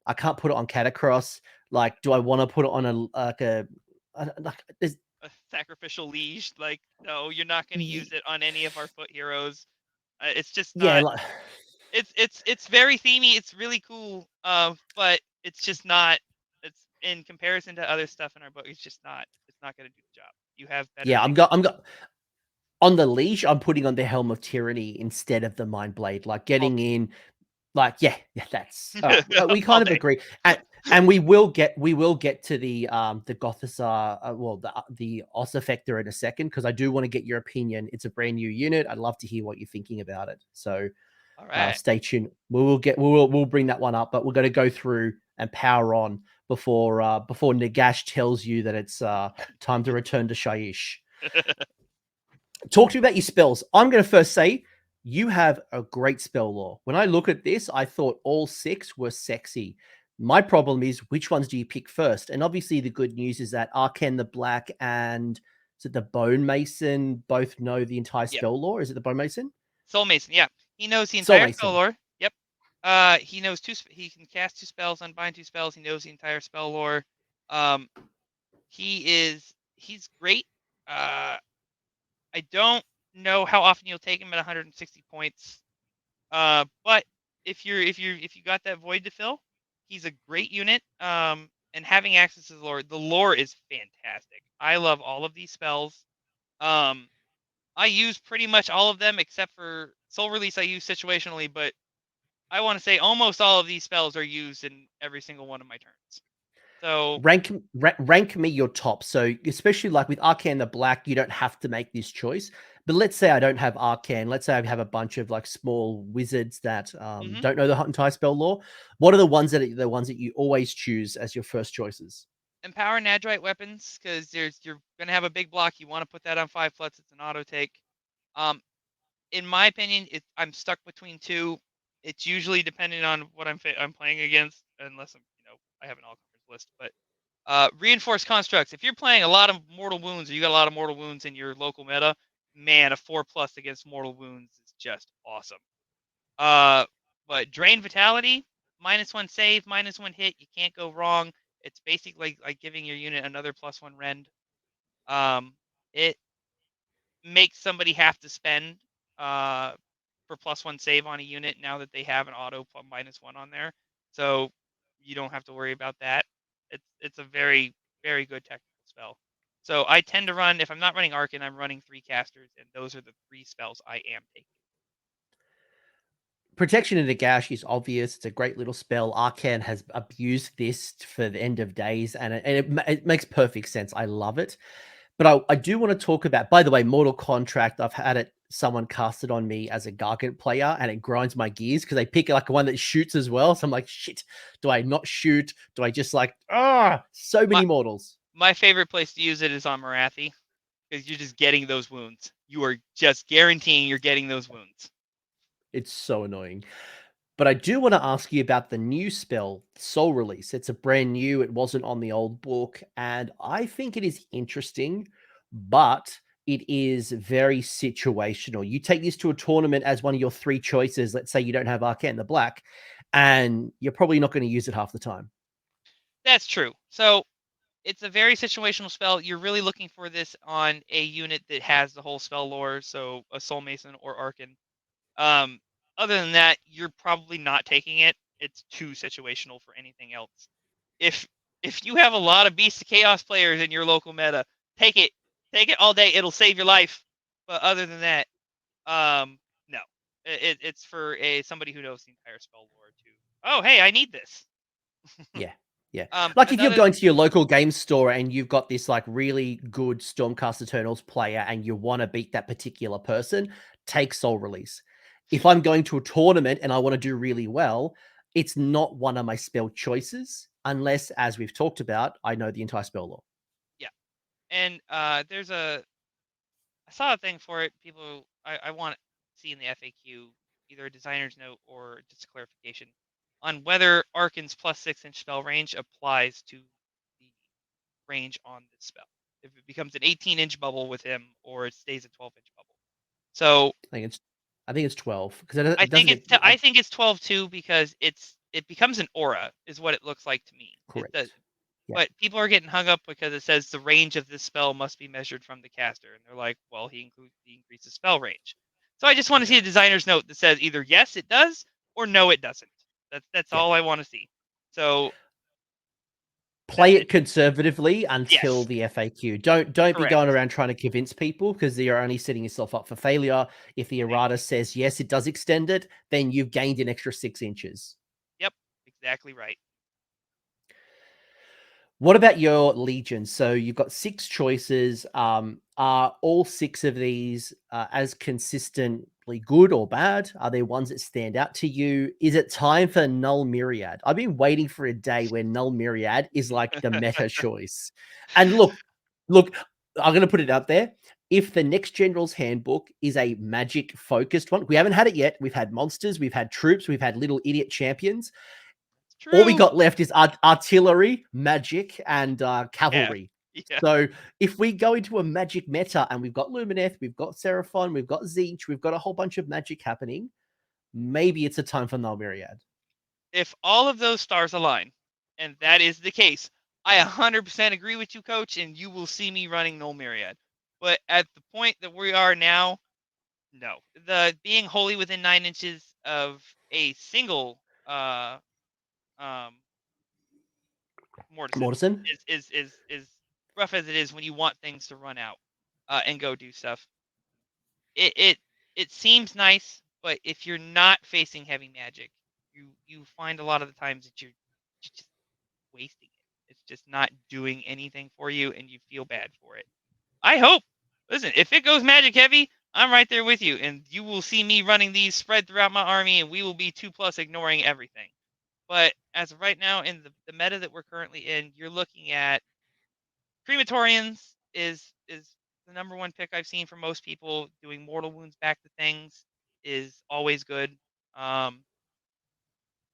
I can't put it on Catacross. Like, do I want to put it on like, there's A sacrificial liege, like no, you're not going to use it on any of our foot heroes. It's just yeah, not. like, It's very themey. It's really cool. But it's just not. It's in comparison to other stuff in our book. It's just not. not going to do the job. You have better Yeah, things. I'm on the leash. I'm putting on the Helm of Tyranny instead of the Mind Blade. Like All, getting in, like yeah, that's all right. We all kind of day. agree, and we will get to the Gothisar, well the ossefactor in a second because I do want to get your opinion. It's a brand new unit. I'd love to hear what you're thinking about it. So All right. stay tuned. We'll bring that one up, but we're going to go through and power on before Nagash tells you that it's time to return to Shaiish. Talk to me about your spells. I'm going to first say you have a great spell lore. When I look at this, I thought all 6 were sexy. My problem is which ones do you pick first? And obviously, the good news is that Arcane the Black and is it the Bone Mason both know the entire Yep. spell lore? Is it the Bone Mason? Soul Mason. Yeah, he knows the Soul entire spell Mason. lore. Yep. He knows he can cast 2 spells, unbind 2 spells. He knows the entire spell lore. Um, he's great. I don't know how often you'll take him at 160 points. But if you got that void to fill, he's a great unit. And having access to the lore is fantastic. I love all of these spells. Um, I use pretty much all of them except for Soul Release. I use situationally, but I want to say almost all of these spells are used in every single one of my turns. So Rank me your top. So especially like with Arcane the Black, you don't have to make this choice. But let's say I don't have Arcane. Let's say I have a bunch of like small wizards that mhm. don't know the entire spell lore. What are the ones that you always choose as your first choices? Empower Nadirite weapons because you're gonna have a big block. You want to put that on 5+. It's an auto take. Um, in my opinion, I'm stuck between 2. It's usually depending on what I'm playing against, unless I have an all coverage list. But reinforced constructs. If you're playing a lot of mortal wounds, or you got a lot of mortal wounds in your local meta, man, a 4+ against mortal wounds is just awesome. Uh, but drain vitality, -1 save, -1 hit. You can't go wrong. It's basically like giving your unit another +1 rend. It makes somebody have to spend for +1 save on a unit now that they have an auto -1 on there. So you don't have to worry about that. It's a very, very good technical spell. So I tend to run, if I'm not running Arcane, I'm running 3 casters, and those are the 3 spells I am taking. Protection in the Gash is obvious. It's a great little spell. Arcan has abused this for the end of days, and it makes perfect sense. I love it. But I do want to talk about, by the way, Mortal Contract. I've had it, someone cast it on me as a Gargant player, and it grinds my gears because they pick like one that shoots as well. So I'm like, shit, do I not shoot? Do I just like, so My many mortals? my favorite place to use it is on Marathi because you're just getting those wounds. You are just guaranteeing you're getting those wounds. It's so annoying. But I do want to ask you about the new spell, Soul Release. It's a brand new, it wasn't on the old book, and I think it is interesting, but it is very situational. You take this to a tournament as one of your 3 choices. Let's say you don't have Arcane the Black, and you're probably not going to use it half the time. That's true. So it's a very situational spell. You're really looking for this on a unit that has the whole spell lore, so a Soul Mason or Arcan. Um, Other than that, you're probably not taking it. It's too situational for anything else. If if you have a lot of Beast of Chaos players in your local meta, take it. Take it all day. It'll save your life. But other than that, no. It's for somebody who knows the entire spell lore too. Oh, hey, I need this. Yeah. Yeah. Like if you're Another going to your local game store and you've got this like really good Stormcast Eternals player and you want to beat that particular person, take Soul Release. If I'm going to a tournament and I want to do really well, it's not one of my spell choices unless, as we've talked about, I know the entire spell lore. Yeah, and I saw a thing for it. I want to see in the FAQ either a designer's note or just a clarification on whether Arcan's +6-inch spell range applies to the range on this spell. If it becomes an 18-inch bubble with him, or it stays a 12-inch bubble. So I think it's I think it's 12 because it doesn't get I think it's 12 too because it becomes an aura is what it looks like to me. It does, correct. Yeah. but people are getting hung up because it says the range of this spell must be measured from the caster, and they're like, well, he increases spell range. So I just want to see a designer's note that says either yes it does, or no it doesn't. That's Yeah. all I want to see. So, Play it conservatively until Yes, the FAQ. Don't be correct. going around trying to convince people, because you're only setting yourself up for failure. If the errata says yes, it does extend it, then you've gained an extra 6 inches. Yep, exactly right. What about your legions? So you've got 6 choices. Are all 6 of these as consistently good or bad? Are there ones that stand out to you? Is it time for Null Myriad? I've been waiting for a day where Null Myriad is like the meta choice. And look, I'm going to put it out there. If the next General's Handbook is a magic focused one, we haven't had it yet. We've had monsters, we've had troops, we've had little idiot champions. All we True. got left is artillery, magic, and Yeah. cavalry. Yeah. So if we go into a magic meta and we've got Lumineth, we've got Seraphon, we've got Zeech, we've got a whole bunch of magic happening, maybe it's a time for Null Myriad. If all of those stars align, and that is the case, I 100% agree with you, Coach, and you will see me running Null Myriad. But at the point that we are now, no. The being wholly within 9 inches of a single um, Mortisan Mortisan? is rough as it is when you want things to run out and go do stuff. It seems nice, but if you're not facing heavy magic, you find a lot of the times that you're just wasting it. It's just not doing anything for you, and you feel bad for it. I hope. Listen, if it goes magic heavy, I'm right there with you, and you will see me running these spread throughout my army, and we will be 2+ ignoring everything. But as of right now, in the meta that we're currently in, you're looking at Crematorians is the number one pick I've seen for most people. Doing mortal wounds back to things is always good.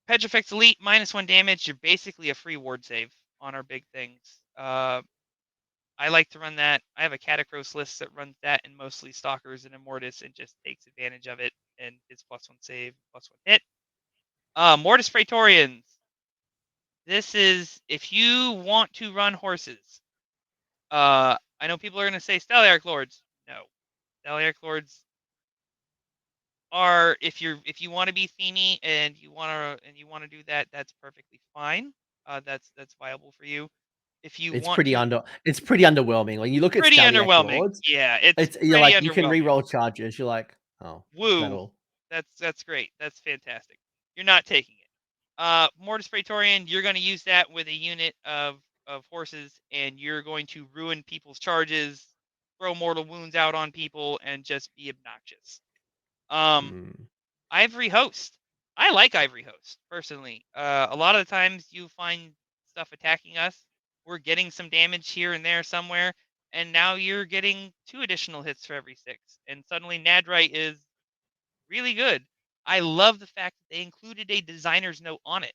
Petrifex Elite -1 damage. You're basically a free ward save on our big things. I like to run that. I have a Catacross list that runs that and mostly Stalkers and Immortus and just takes advantage of it and it's +1 save, +1 hit. Mortis Praetorians. This is if you want to run horses. I know people are going to say Stellaire Lords. No, Stellaire Lords are if you want to be themey and you want to do that, that's perfectly fine. That's viable for you. If you It's want pretty to, it's pretty underwhelming. When you look at pretty Staliac underwhelming. Lords, Yeah, it's you're pretty like, you can underwhelming. re-roll charges. You're like, oh, is that Woo, all? that's great. That's fantastic. You're not taking it. Mortis Praetorian, you're going to use that with a unit of horses, and you're going to ruin people's charges, throw mortal wounds out on people, and just be obnoxious. Mm. Ivory Host. I like Ivory Host personally. A lot of the times you find stuff attacking us. We're getting some damage here and there somewhere, and now you're getting 2 additional hits for every 6, and suddenly Nadirite is really good. I love the fact that they included a designer's note on it,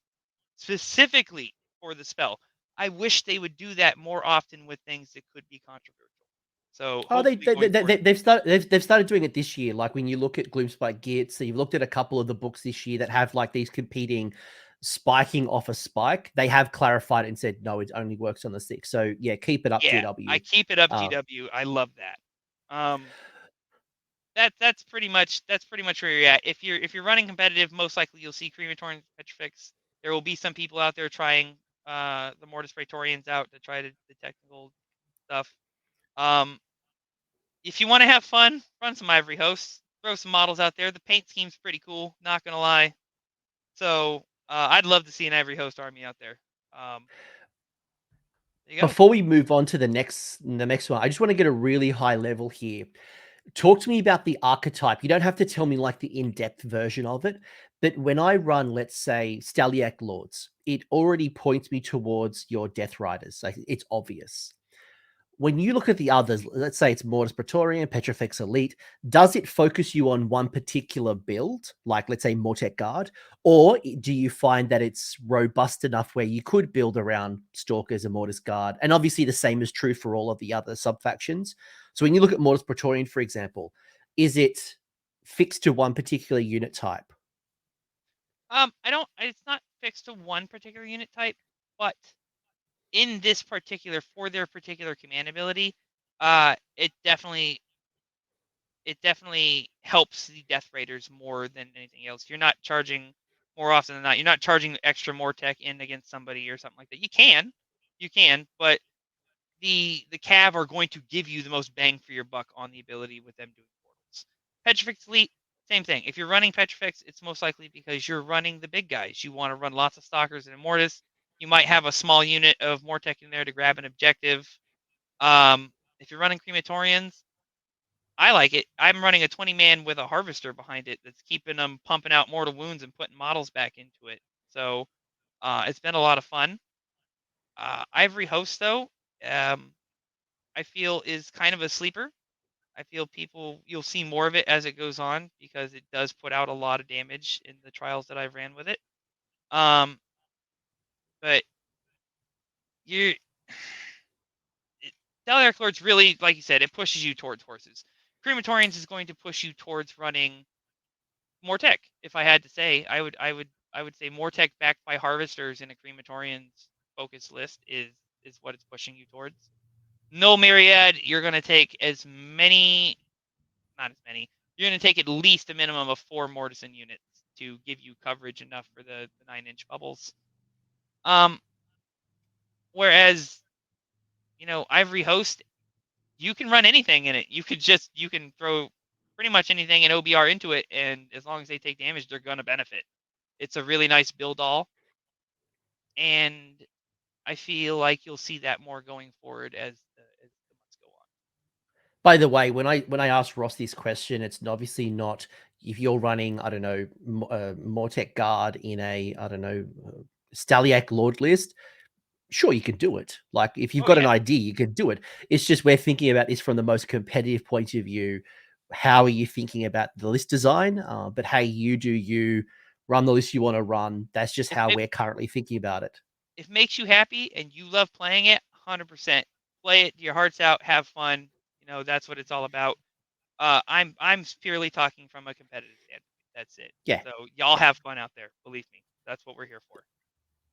specifically for the spell. I wish they would do that more often with things that could be controversial. So Oh, hopefully going forward. they've started doing it this year. Like when you look at Gloomspike Geats, so you've looked at a couple of the books this year that have like these competing spiking off a spike. They have clarified it and said no, it only works on the 6. So yeah, keep it up, Yeah, I GW. keep it up, Uh, GW. I love that. That's pretty much where you're at. If you're running competitive, most likely you'll see Crematorian Petrifex. There will be some people out there trying the Mortis Praetorians out to try the technical stuff. Um, if you want to have fun, run some Ivory Hosts. Throw some models out there. The paint scheme's pretty cool. Not gonna lie. So I'd love to see an Ivory Host army out there. There you go. Before we move on to the next one, I just want to get a really high level here. Talk to me about the archetype. You don't have to tell me like the in-depth version of it, but when I run, let's say, Staliac Lords, it already points me towards your Death Riders. Like it's obvious. When you look at the others, let's say it's Mortis Praetorian, Petrifex Elite, does it focus you on one particular build, like let's say Mortec Guard, or do you find that it's robust enough where you could build around Stalkers and Mortis Guard? And obviously the same is true for all of the other sub-factions. So when you look at Mortis Praetorian, for example, is it fixed to one particular unit type? I don't. It's not fixed to one particular unit type, but in this particular for their particular command ability, it definitely helps the Death Raiders more than anything else. You're not charging more often than not. You're not charging extra more tech in against somebody or something like that. You can. You can, but the Cav are going to give you the most bang for your buck on the ability with them doing portals. Petrifex Elite, same thing. If you're running Petrifex, it's most likely because you're running the big guys. You want to run lots of Stalkers and Immortus. You might have a small unit of Mortec in there to grab an objective. If you're running Crematorians, I like it. I'm running a 20-man with a Harvester behind it that's keeping them pumping out mortal wounds and putting models back into it. So it's been a lot of fun. Ivory Host, though, I feel is kind of a sleeper. I feel you'll see more of it as it goes on because it does put out a lot of damage in the trials that I've ran with it. But you, Daliarch Lord's really, like you said, it pushes you towards horses. Crematorians is going to push you towards running more tech. If I had to say, I would say more tech backed by harvesters in a Crematorians focus list is what it's pushing you towards. No Myriad, you're going to take as many, not as many. You're going to take at least a minimum of 4 Mortisan units to give you coverage enough for the 9-inch bubbles. Whereas, Ivory Host, you can run anything in it. You can throw pretty much anything in OBR into it, and as long as they take damage, they're going to benefit. It's a really nice build all, and I feel like you'll see that more going forward as the months go on. By the way, when I asked Ross this question, it's obviously not if you're running, I don't know, Mortec Guard in a, I don't know, Staliac Lord list. Sure, you can do it. Like if you've Oh got an yeah. idea, you can do it. It's just we're thinking about this from the most competitive point of view. How are you thinking about the list design? But hey, you do you run the list you want to run. That's just If how it we're currently thinking about it. if it makes you happy and you love playing it, 100% play it to your heart's out, have fun. That's what it's all about. I'm purely talking from a competitive standpoint. That's it. Yeah, So y'all have fun out there. Believe me, that's what we're here for.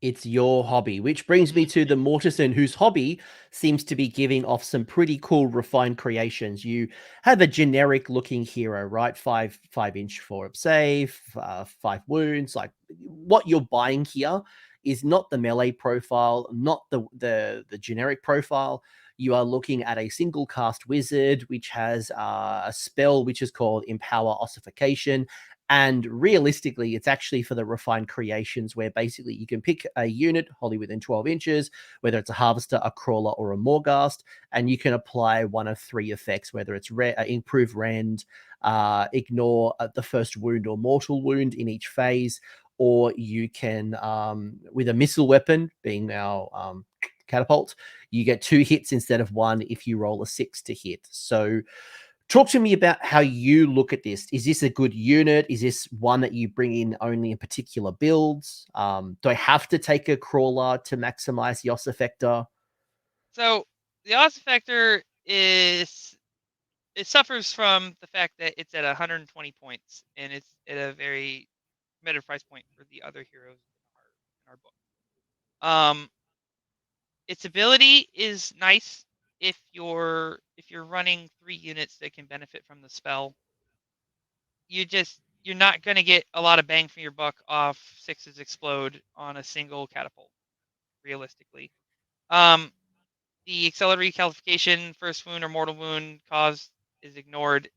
it's your hobby, which brings me to the Mortisan, whose hobby seems to be giving off some pretty cool refined creations. You have a generic looking hero, right? 5 inch 4-up save, 5 wounds. Like what you're buying here is not the melee profile, not the generic profile. You are looking at a single cast wizard, which has a spell which is called Empower Ossification. And realistically, it's actually for the refined creations where basically you can pick a unit wholly within 12 inches, whether it's a harvester, a crawler, or a morghast, and you can apply one of 3 effects, whether it's improve rend, ignore the first wound or mortal wound in each phase, or you can, with a missile weapon, being our catapult, you get 2 hits instead of 1 if you roll a 6 to hit. So talk to me about how you look at this. Is this a good unit? Is this one that you bring in only in particular builds? Do I have to take a crawler to maximize the ossefactor? So the ossefactor it suffers from the fact that it's at 120 points and it's at a very competitive price point for the other heroes in our book. Its ability is nice if you're running 3 units that can benefit from the spell. You're not going to get a lot of bang for your buck off 6s explode on a single catapult, realistically. Um, the accelerated qualification, first wound or mortal wound caused is ignored.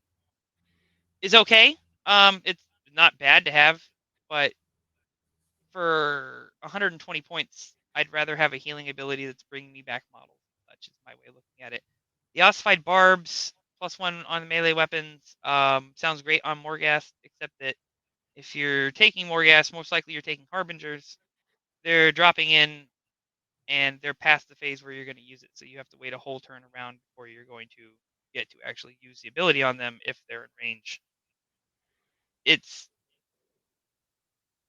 Is okay. It's not bad to have, but for 120 points, I'd rather have a healing ability that's bringing me back models. That's just my way of looking at it. The ossified barbs +1 on melee weapons sounds great on Morghast, except that if you're taking Morghast, most likely you're taking Harbingers. They're dropping in and they're past the phase where you're going to use it, so you have to wait a whole turn around before you're going to get to actually use the ability on them if they're in range. It's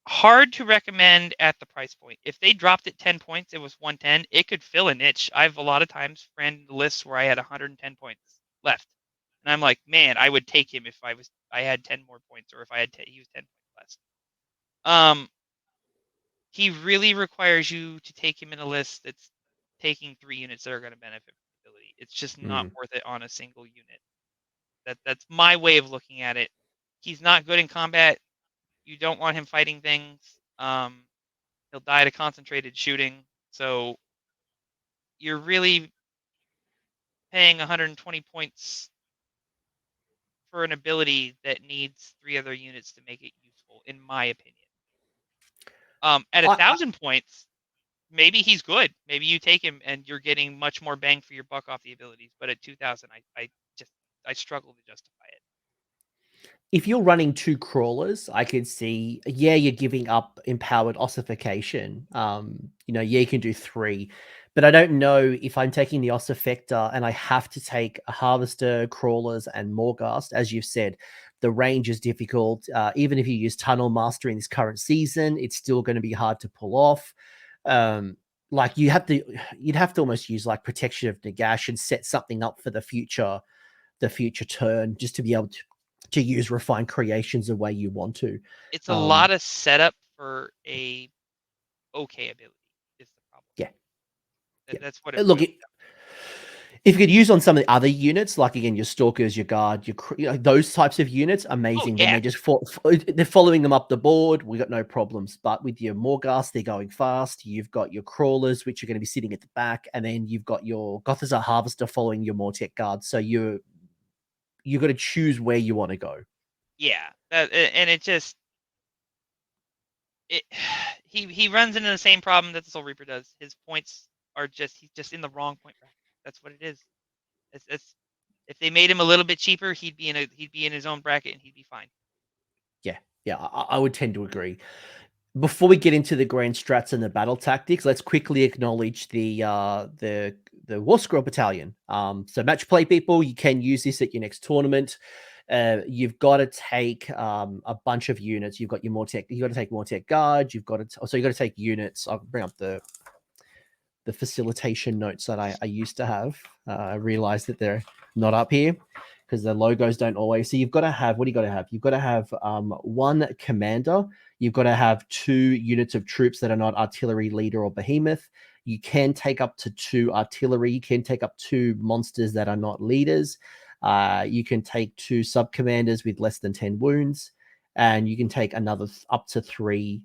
hard to recommend at the price point. If they dropped it 10 points, it was 110, it could fill a niche. I've a lot of times ran lists where I had 110 points left. And I'm like, man, I would take him if I had 10 more points or if I had he was 10 points less. He really requires you to take him in a list that's taking 3 units that are going to benefit from the ability. It's just not Mm. worth it on a single unit. That's my way of looking at it. He's not good in combat. You don't want him fighting things. He'll die to concentrated shooting. So you're really paying 120 points for an ability that needs 3 other units to make it useful, in my opinion. At I, 1,000 points, maybe he's good. Maybe you take him and you're getting much more bang for your buck off the abilities. But at 2,000, I struggle to justify it. if you're running 2 crawlers, I could see, yeah, you're giving up empowered ossification. Yeah, you can do 3, but I don't know if I'm taking the ossefactor and I have to take a harvester, crawlers, and Morghast. As you've said, the range is difficult. Even if you use Tunnel Master in this current season, it's still going to be hard to pull off. Like you'd have to almost use like Protection of Nagash and set something up for the future turn, just to be able to use refined creations the way you want to. It's a lot of setup for a okay ability is the problem. Yeah. That's what it Look, boils. if you could use on some of the other units, like again your stalkers, your guard, those types of units, amazing. Then Yeah. they're following them up the board. We got no problems. But with your Morghast, they're going fast. You've got your crawlers, which are going to be sitting at the back, and then you've got your Gothazar Harvester following your Mortek guard. So you got to choose where you want to go. Yeah, and it just he runs into the same problem that the Soul Reaper does. His points are he's just in the wrong point bracket. That's what it is. It's if they made him a little bit cheaper, he'd be in his own bracket and he'd be fine. Yeah, I would tend to agree. Before we get into the grand strats and the battle tactics, let's quickly acknowledge the War Scroll Battalion. So match play people, you can use this at your next tournament. You've got to take a bunch of units. You've got your Mortek. You got to take Mortek Guard. You got to take units. I'll bring up the facilitation notes that I used to have. I realized that they're not up here because the logos don't always. So you've got to have, what do you got to have? You've got to have 1 commander. You've got to have 2 units of troops that are not artillery, leader, or behemoth. You can take up to 2 artillery. You can take up 2 monsters that are not leaders. You can take 2 sub commanders with less than 10 wounds, and you can take another up to 3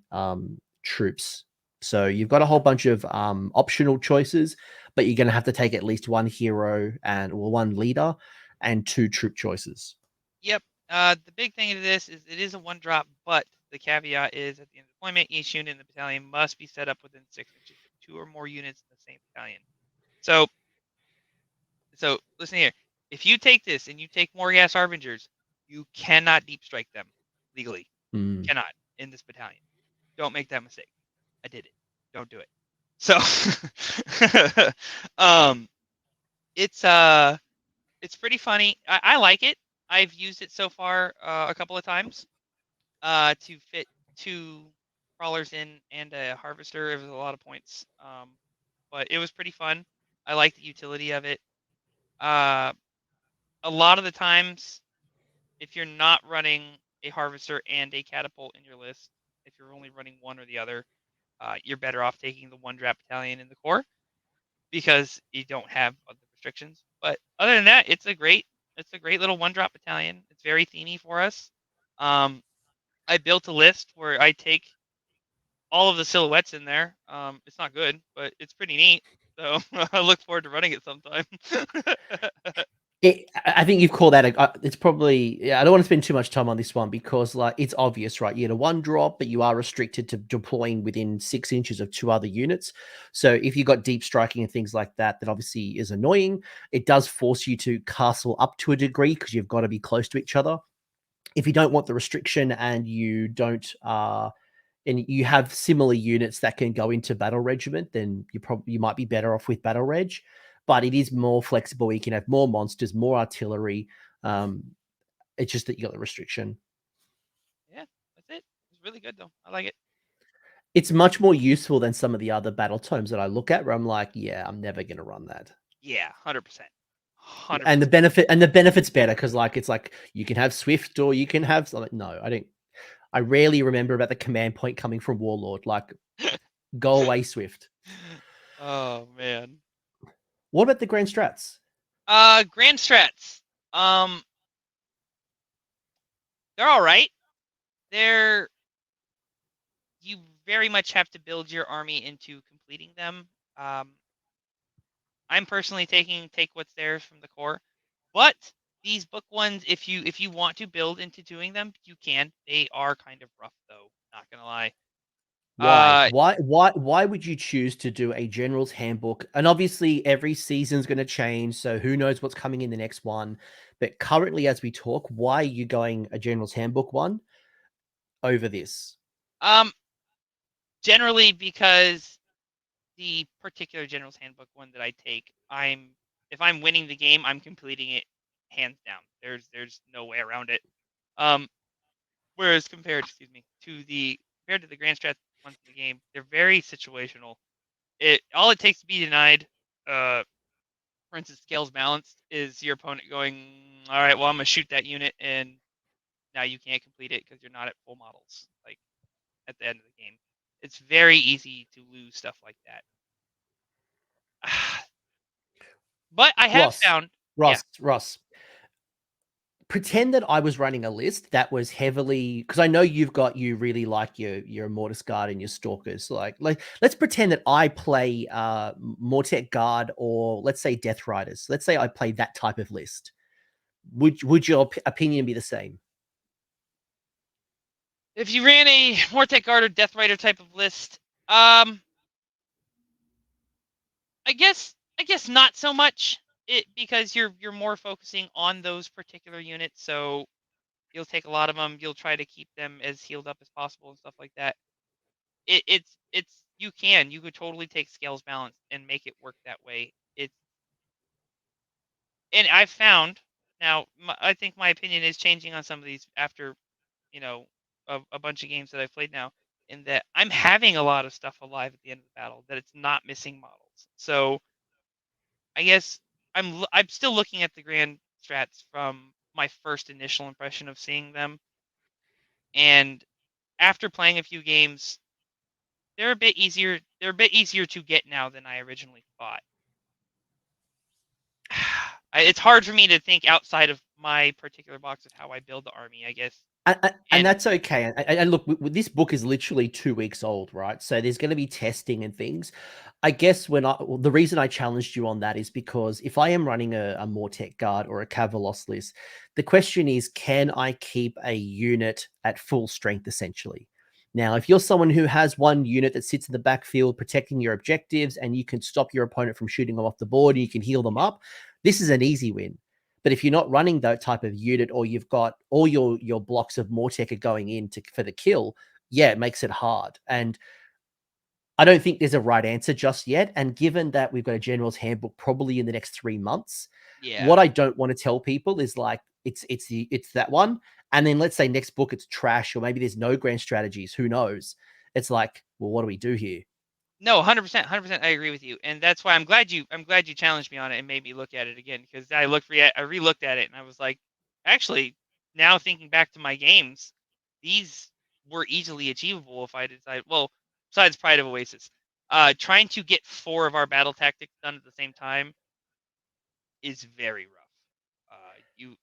troops. So you've got a whole bunch of optional choices, but you're going to have to take at least 1 hero and 1 leader and 2 troop choices. Yep. The big thing of this is it is a 1-drop, but the caveat is at the end of deployment, each unit in the battalion must be set up within 6 inches of 2 or more units in the same battalion. So listen here. If you take this and you take Morghast Harbingers, you cannot deep strike them legally. Cannot in this battalion. Don't make that mistake. I did it. Don't do it. So it's pretty funny. I like it. I've used it so far a couple of times to fit 2 crawlers in and a harvester. It was a lot of points, but it was pretty fun. I like the utility of it. A lot of the times, if you're not running a harvester and a catapult in your list, if you're only running one or the other, you're better off taking the 1-drop battalion in the core because you don't have other restrictions. But other than that, it's a great little 1-drop battalion. It's very themey for us. I built a list where I take all of the silhouettes in there. It's not good, but it's pretty neat. So I look forward to running it sometime. I think you've called that it's probably, yeah, I don't want to spend too much time on this one because like it's obvious, right? You had a 1-drop, but you are restricted to deploying within 6 inches of 2 other units. So if you got deep striking and things like that, that obviously is annoying. It does force you to castle up to a degree because you've got to be close to each other. If you don't want the restriction and you don't and you have similar units that can go into battle regiment, then you might be better off with battle reg. But it is more flexible. You can have more monsters, more artillery. It's just that you got the restriction. Yeah, that's it. It's really good though. I like it. It's much more useful than some of the other battle tomes that I look at where I'm like, yeah, I'm never going to run that. Yeah, 100%. And 100%. the benefit's better because like it's like you can have Swift or you can have something. No, I don't. I rarely remember about the command point coming from Warlord. Like, go away, Swift. Oh man. What about the Grand Strats? Grand strats. They're all right. They're You very much have to build your army into completing them. Um, I'm personally take what's there from the core, but these book ones, if you want to build into doing them, you can. They are kind of rough though. Not gonna lie. Why? Why would you choose to do a general's handbook? And obviously every season's going to change, so who knows what's coming in the next one. But currently as we talk, why are you going a general's handbook one over this? Um, generally because the particular general's handbook one that I take, if I'm winning the game, I'm completing it hands down. There's no way around it. Um, whereas compared to the grand strat ones in the game, they're very situational. All it takes to be denied, for instance, scales balanced, is your opponent going, all right, well I'm gonna shoot that unit, and now you can't complete it because you're not at full models. Like at the end of the game, it's very easy to lose stuff like that. But I have Ross, found, yeah, Ross, pretend that I was running a list that was heavily, because I know you really like your Mortis Guard and your Stalkers. Like let's pretend that I play Mortet Guard, or let's say Death Riders. Let's say I play that type of list. Would your opinion be the same? if you ran a Mortek Guard or Death Rider type of list, um, I guess not so much. Because you're more focusing on those particular units, so you'll take a lot of them. You'll try to keep them as healed up as possible and stuff like that. It's you could totally take scales balance and make it work that way. And I've found now. I think my opinion is changing on some of these after you know a bunch of games that I've played now. In that I'm having a lot of stuff alive at the end of the battle that it's not missing models. So I guess I'm still looking at the grand strats from my first initial impression of seeing them, and after playing a few games, they're a bit easier. They're a bit easier to get now than I originally thought. It's hard for me to think outside of my particular box of how I build the army, I guess. And And that's okay. And look, this book is literally 2 weeks old, right? So there's going to be testing and things. I guess the reason I challenged you on that is because if I am running a Mortek Guard or a Cavalos list, the question is, can I keep a unit at full strength essentially? Now, if you're someone who has one unit that sits in the backfield protecting your objectives and you can stop your opponent from shooting them off the board and you can heal them up, this is an easy win. But if you're not running that type of unit, or you've got all your blocks of Mortek are going in for the kill, yeah, it makes it hard. And I don't think there's a right answer just yet. And given that we've got a general's handbook probably in the next 3 months, yeah, what I don't want to tell people is like it's that one, and then let's say next book it's trash, or maybe there's no grand strategies. Who knows? It's like, well, what do we do here? no, 100%, 100%. I agree with you, and that's why I'm glad you challenged me on it and made me look at it again because I relooked at it and I was like, actually, now thinking back to my games, these were easily achievable if I decide. Well, besides Pride of Oasis, trying to get 4 of our battle tactics done at the same time is very rough. You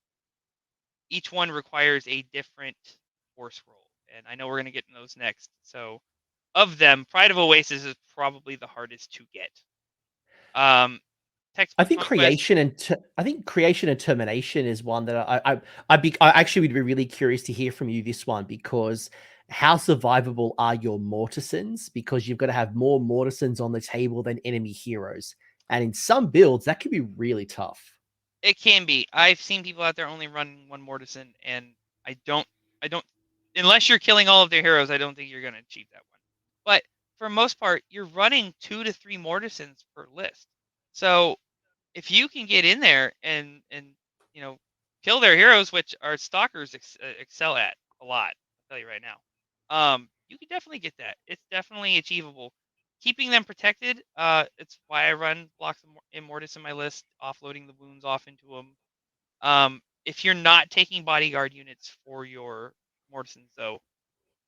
Each one requires a different force roll, and I know we're gonna get in those next. So, of them, Pride of Oasis is probably the hardest to get. Um, I Textbook think Conquest, creation and termination is one that I actually would be really curious to hear from you this one, because how survivable are your Mortisans? Because you've got to have more Mortisans on the table than enemy heroes, and in some builds that can be really tough. it can be. I've seen people out there only running one Mortisan, and I don't, unless you're killing all of their heroes, I don't think you're gonna achieve that one. But for most part, you're running 2 to 3 Mortisans per list. So if you can get in there and you know kill their heroes, which our stalkers excel at a lot, I'll tell you right now. You can definitely get that. It's definitely achievable. Keeping them protected, it's why I run blocks of Immortus in my list, offloading the wounds off into them. If you're not taking bodyguard units for your Mortisans, though,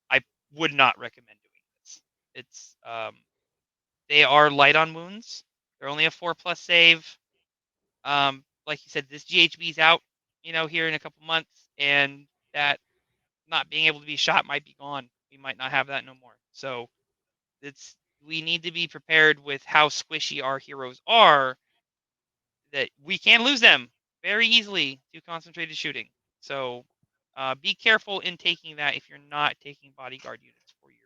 I would not recommend doing this. It's they are light on wounds. They're only a 4+ save. Like you said, this GHB's out, here in a couple months, and that not being able to be shot might be gone. We might not have that no more. So it's we need to be prepared with how squishy our heroes are that we can lose them very easily to concentrated shooting. So be careful in taking that if you're not taking bodyguard units for your.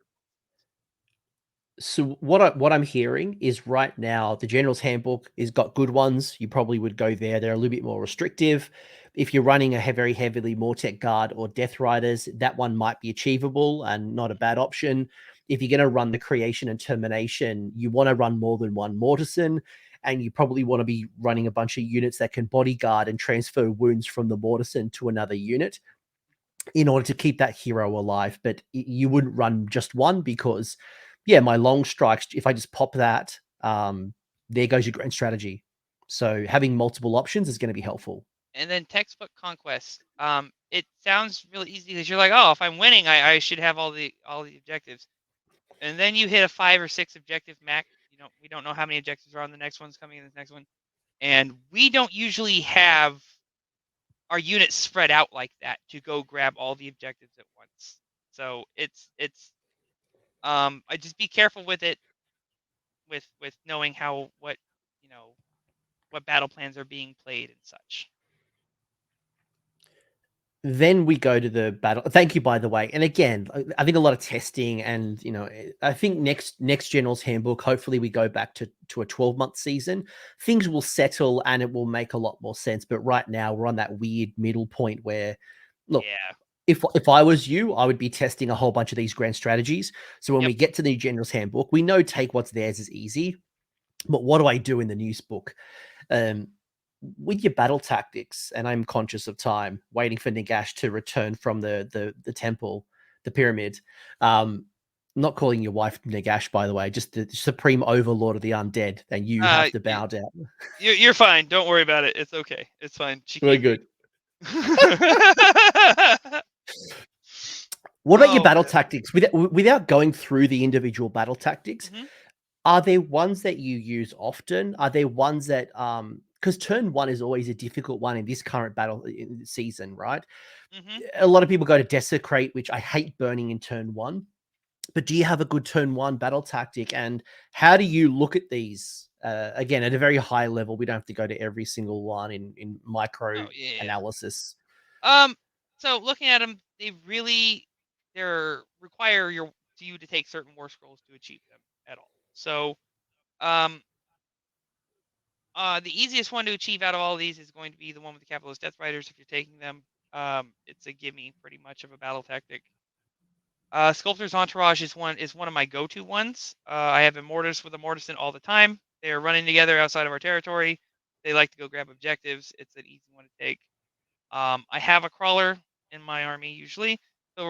So what I'm hearing is right now the General's Handbook has got good ones. You probably would go there. They're a little bit more restrictive. If you're running a very heavily Mortec Guard or Death Riders, that one might be achievable and not a bad option. If you're going to run the Creation and Termination, you want to run more than one Mortisan, and you probably want to be running a bunch of units that can bodyguard and transfer wounds from the Mortisan to another unit in order to keep that hero alive. But you wouldn't run just one because, yeah, my long strikes, if I just pop that, there goes your grand strategy. So having multiple options is going to be helpful. And then textbook conquest. It sounds really easy because you're like, oh, if I'm winning, I should have all the objectives. And then you hit a 5 or 6 objective max. We don't know how many objectives are on the next one's coming in the next one. And we don't usually have our units spread out like that to go grab all the objectives at once. So it's I just be careful with it, with knowing what battle plans are being played and such. Then we go to the battle. Thank you, by the way. And again, I think a lot of testing, and I think next General's Handbook, hopefully we go back to a 12-month season. Things will settle and it will make a lot more sense. But right now we're on that weird middle point where, look, Yeah. if I was you, I would be testing a whole bunch of these grand strategies. So when Yep. we get to the General's Handbook, we know take what's theirs is easy. But what do I do in the news book? With your battle tactics, and I'm conscious of time, waiting for Nagash to return from the temple, the pyramid. Not calling your wife Nagash, by the way, just the supreme overlord of the undead, and you have to bow down. You're fine. Don't worry about it. It's okay. It's fine. She Very can't good. hear. What about your Oh, battle man. tactics? Without going through the individual battle tactics, Mhm. are there ones that you use often? Are there ones that because turn one is always a difficult one in this current battle season, right? Mhm. A lot of people go to Desecrate, which I hate burning in turn one. But do you have a good turn one battle tactic? And how do you look at these? Again, at a very high level, we don't have to go to every single one in micro Oh, yeah. analysis. So looking at them, they're require you to take certain war scrolls to achieve them at all. So, um, the easiest one to achieve out of all of these is going to be the one with the Capitalist Death Riders. If you're taking them, it's a gimme pretty much of a battle tactic. Sculptor's Entourage is one of my go-to ones. I have Immortus with a Mortisan all the time. They are running together outside of our territory. They like to go grab objectives. It's an easy one to take. I have a crawler in my army usually. So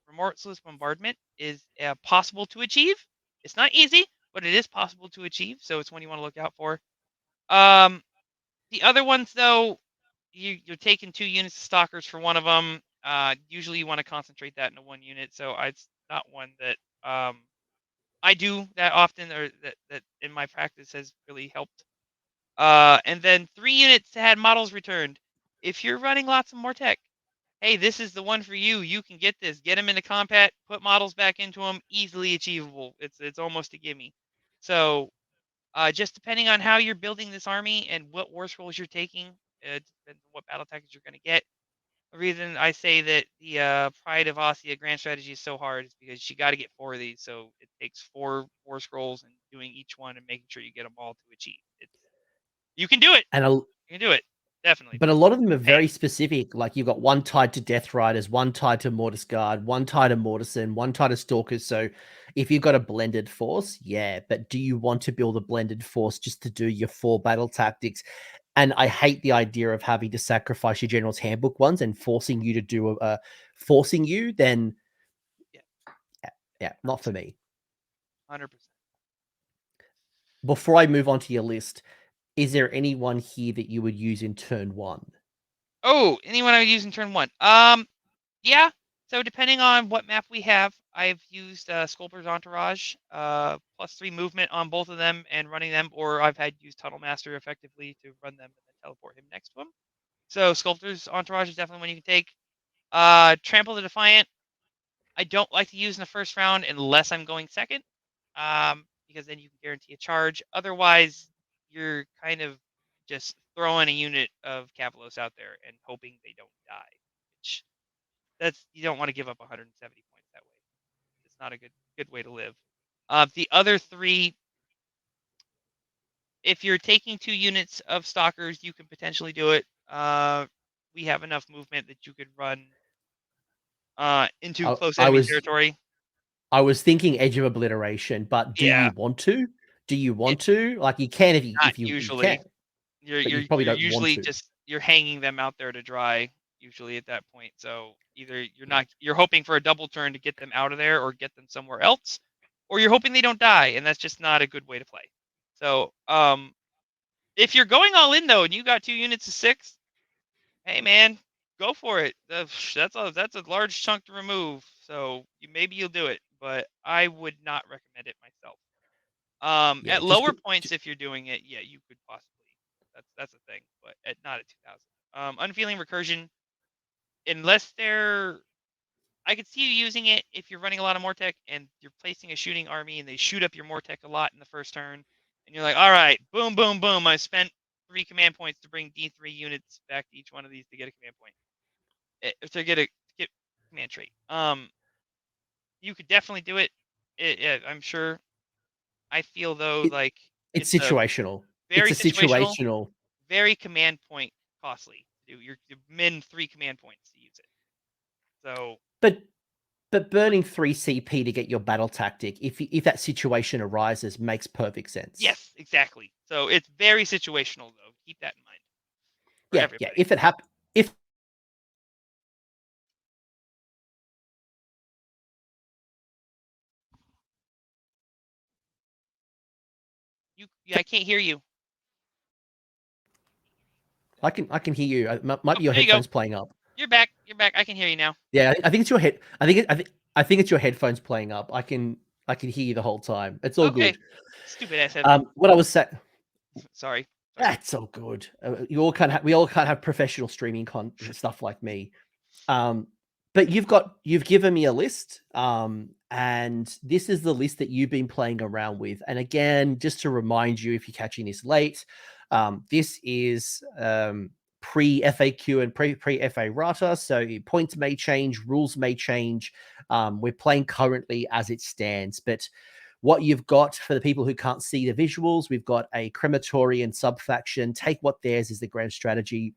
remorseless bombardment is possible to achieve. It's not easy, but it is possible to achieve. So it's one you want to look out for. Um, the other ones, though, you're taking 2 units of stalkers for one of them. Usually you want to concentrate that into one unit. So it's not one that I do that often, or that in my practice has really helped. And then 3 units to have models returned. If you're running lots of more tech, hey, this is the one for you. You can get this. Get them into combat. Put models back into them. Easily achievable. It's almost a gimme. So just depending on how you're building this army and what war scrolls you're taking, it depends on what battle tactics you're going to get. The reason I say that the Pride of Ossia grand strategy is so hard is because you got to get 4 of these. So it takes 4 war scrolls and doing each one and making sure you get them all to achieve. You can do it. And You can do it. Definitely. but a lot of them are Hey, very specific. Like you've got one tied to Death Riders, one tied to Mortis Guard, one tied to Mortisan, one tied to Stalkers. So if you've got a blended force, yeah. But do you want to build a blended force just to do your 4 battle tactics? And I hate the idea of having to sacrifice your General's Handbook ones and forcing you to do forcing you. Then yeah, yeah, not for me. 100%. Before I move on to your list, is there anyone here that you would use in turn one? Oh, anyone I would use in turn 1? Yeah. So depending on what map we have, I've used Sculptor's Entourage, +3 movement on both of them and running them, or I've had used Tunnel Master effectively to run them and then teleport him next to him. So Sculptor's Entourage is definitely one you can take. Trample the Defiant, I don't like to use in the first round unless I'm going second, because then you can guarantee a charge. Otherwise, you're kind of just throwing a unit of Cavalos out there and hoping they don't die. Which you don't want to give up 170 points that way. It's not a good way to live. The other three, if you're taking 2 units of stalkers, you can potentially do it. We have enough movement that you could run into I, close I enemy was territory. I was thinking Edge of Obliteration, but do Yeah, you want to? Do you it, want to? Like you can if not you usually. can, You're but you you're probably you're don't want usually to. just you're hanging them out there to dry. Usually at that point, so either Yeah. you're hoping for a double turn to get them out of there or get them somewhere else, or you're hoping they don't die, and that's just not a good way to play. So if you're going all in though, and you got 2 units of 6, hey man, go for it. That's a large chunk to remove. So maybe you'll do it, but I would not recommend it myself. Yeah, At just lower points, if you're doing it, yeah, you could possibly. That's a thing, but not at 2,000. Unfeeling recursion, unless they're, I could see you using it if you're running a lot of Mortec and you're placing a shooting army and they shoot up your Mortec a lot in the first turn, and you're like, all right, boom, boom, boom. I spent 3 command points to bring D3 units back to each one of these to get a command point. To get command trait. You could definitely do it. I'm sure. I feel though it, like it's it's a situational. It's very a situational, situational. very command point costly. You're min 3 command points to use it. So But burning 3 CP to get your battle tactic, if that situation arises, makes perfect sense. yes, exactly. So it's very situational though. Keep that in mind for Yeah, yeah. everybody. If it happens, if Yeah, I can't hear you. I can hear you. Might Oh, be your there you go. headphones playing up. You're back. You're back. I can hear you now. Yeah, I think it's your head. I think it's your headphones playing up. I can hear you the whole time. It's all Okay. good. Stupid ass headphone. What I was saying. Sorry. Sorry. That's all good. We all can't have professional streaming stuff like me. Um, but you've given me a list, and this is the list that you've been playing around with. And again, just to remind you, if you're catching this late, this is pre FAQ and pre FA Rata, so points may change, rules may change. We're playing currently as it stands, but what you've got for the people who can't see the visuals, we've got a crematorian sub faction. Take what theirs is the grand strategy,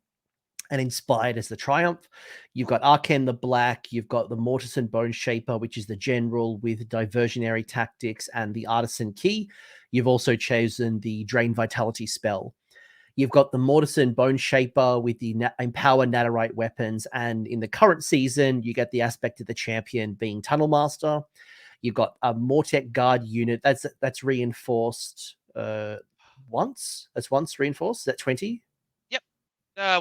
and inspired as the triumph. You've got Arkan the Black, you've got the Mortisan Bone Shaper, which is the general with diversionary tactics and the artisan key. You've also chosen the Drain Vitality spell. You've got the Mortisan Bone Shaper with the Empower Nadirite weapons, and in the current season, you get the aspect of the champion being Tunnel Master. You've got a Mortec Guard unit that's reinforced once. That's once reinforced. Is that 20? Yep.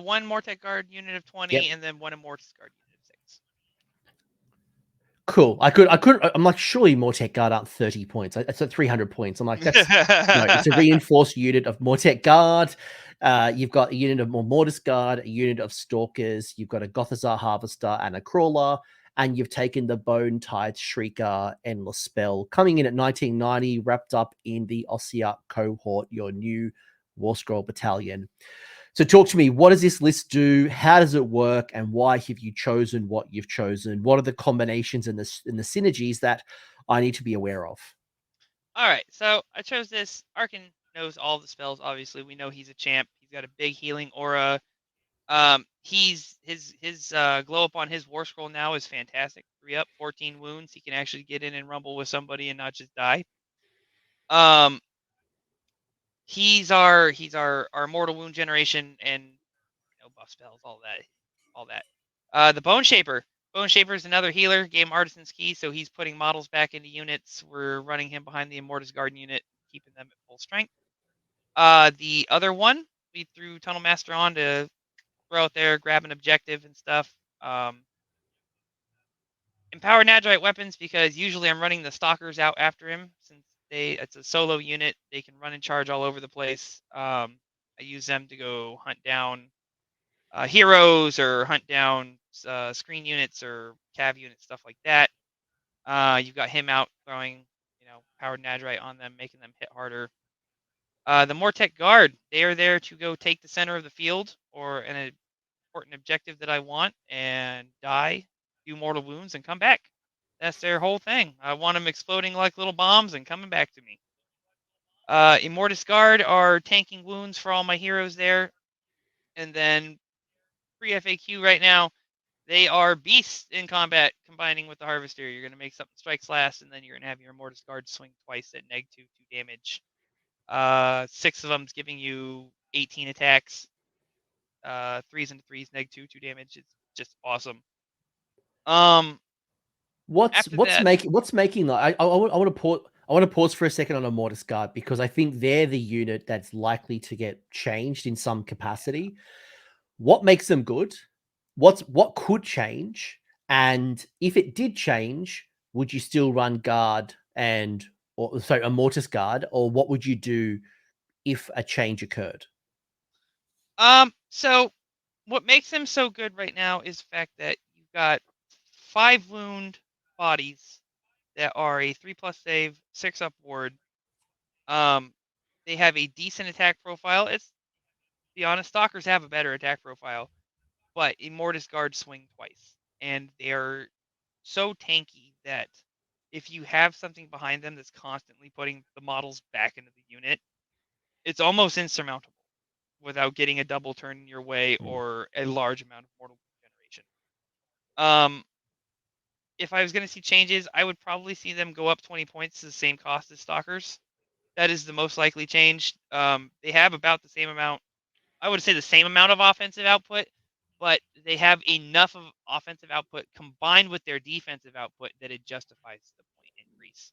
One Mortec Guard unit of 20, Yep. and then one Mortis Guard unit of 6. Cool. I'm like, surely Mortec Guard aren't 30 points. It's at 300 points. I'm like, that's no, it's a reinforced unit of Mortec Guard. You've got a unit of more Mortis Guard, a unit of Stalkers. You've got a Gothazar Harvester and a Crawler. And you've taken the Bone Tithe Shrieker Endless Spell, coming in at 1990, wrapped up in the Ossiarch cohort, your new War Scroll Battalion. So talk to me. What does this list do? How does it work? And why have you chosen what you've chosen? What are the combinations and the synergies that I need to be aware of? All right, so I chose this. Arkin knows all the spells. Obviously, we know he's a champ. He's got a big healing aura. He's his glow up on his war scroll now is fantastic. 3 up, 14 wounds. He can actually get in and rumble with somebody and not just die. Um, he's our mortal wound generation and buff spells, all that. The Bone Shaper. Bone Shaper is another healer. Gave him Artisan's Key, so he's putting models back into units. We're running him behind the Immortus Garden unit, keeping them at full strength. The other one, we threw Tunnel Master on to throw out there, grab an objective and stuff. Empower Nadirite weapons because usually I'm running the Stalkers out after him since it's a solo unit. They can run and charge all over the place. I use them to go hunt down heroes or hunt down screen units or cav units, stuff like that. You've got him out throwing, powered Nadirite on them, making them hit harder. The Mortek Guard, they are there to go take the center of the field or an important objective that I want and die, do mortal wounds, and come back. That's their whole thing. I want them exploding like little bombs and coming back to me. Immortus Guard are tanking wounds for all my heroes there. And then pre-FAQ right now, they are beasts in combat combining with the Harvester. You're going to make something strikes last, and then you're going to have your Immortus Guard swing twice at -2 damage. 6 of them's giving you 18 attacks. 3s into 3s, -2 damage. It's just awesome. After that, What's making like I want to pause for a second on a Mortis Guard because I think they're the unit that's likely to get changed in some capacity. What makes them good? What could change? And if it did change, would you still run guard or sorry, a Mortis Guard, or what would you do if a change occurred? so what makes them so good right now is the fact that you've got 5 wound bodies that are a 3+ save, 6 up ward. They have a decent attack profile. It's, to be honest, Stalkers have a better attack profile, but Immortus Guard swing twice, and they're so tanky that if you have something behind them that's constantly putting the models back into the unit, it's almost insurmountable without getting a double turn in your way or a large amount of mortal generation. If I was going to see changes, I would probably see them go up 20 points to the same cost as Stalkers. That is the most likely change. They have about the same amount. I would say the same amount of offensive output, but they have enough of offensive output combined with their defensive output that it justifies the point increase.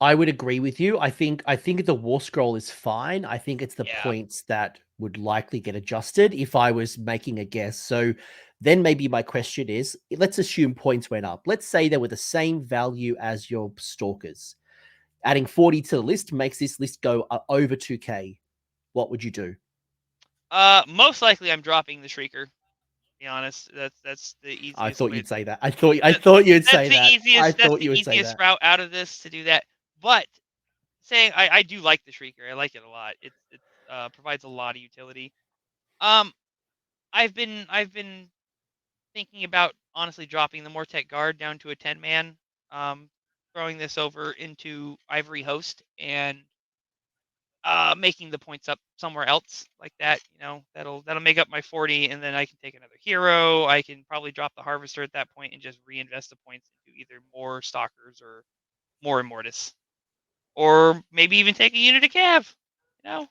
I would agree with you. I think the War Scroll is fine. I think it's the Yeah. points that would likely get adjusted if I was making a guess. So then maybe my question is, let's assume points went up. Let's say they were the same value as your Stalkers. Adding 40 to the list makes this list go over 2K. What would you do? Most likely I'm dropping the Shrieker. To be honest, that's the I easiest thought way. you'd say that. I thought you'd That's say the that. I easiest. That's thought the you would say easiest that. route out of this to do that. But saying I do like the Shrieker. I like it a lot. It provides a lot of utility. Um, I've been thinking about honestly dropping the Mortek Guard down to a 10-man. Throwing this over into Ivory Host and making the points up somewhere else like that. That'll make up my 40, and then I can take another hero. I can probably drop the Harvester at that point and just reinvest the points into either more Stalkers or more Immortus, or maybe even take a unit of Cav. You know.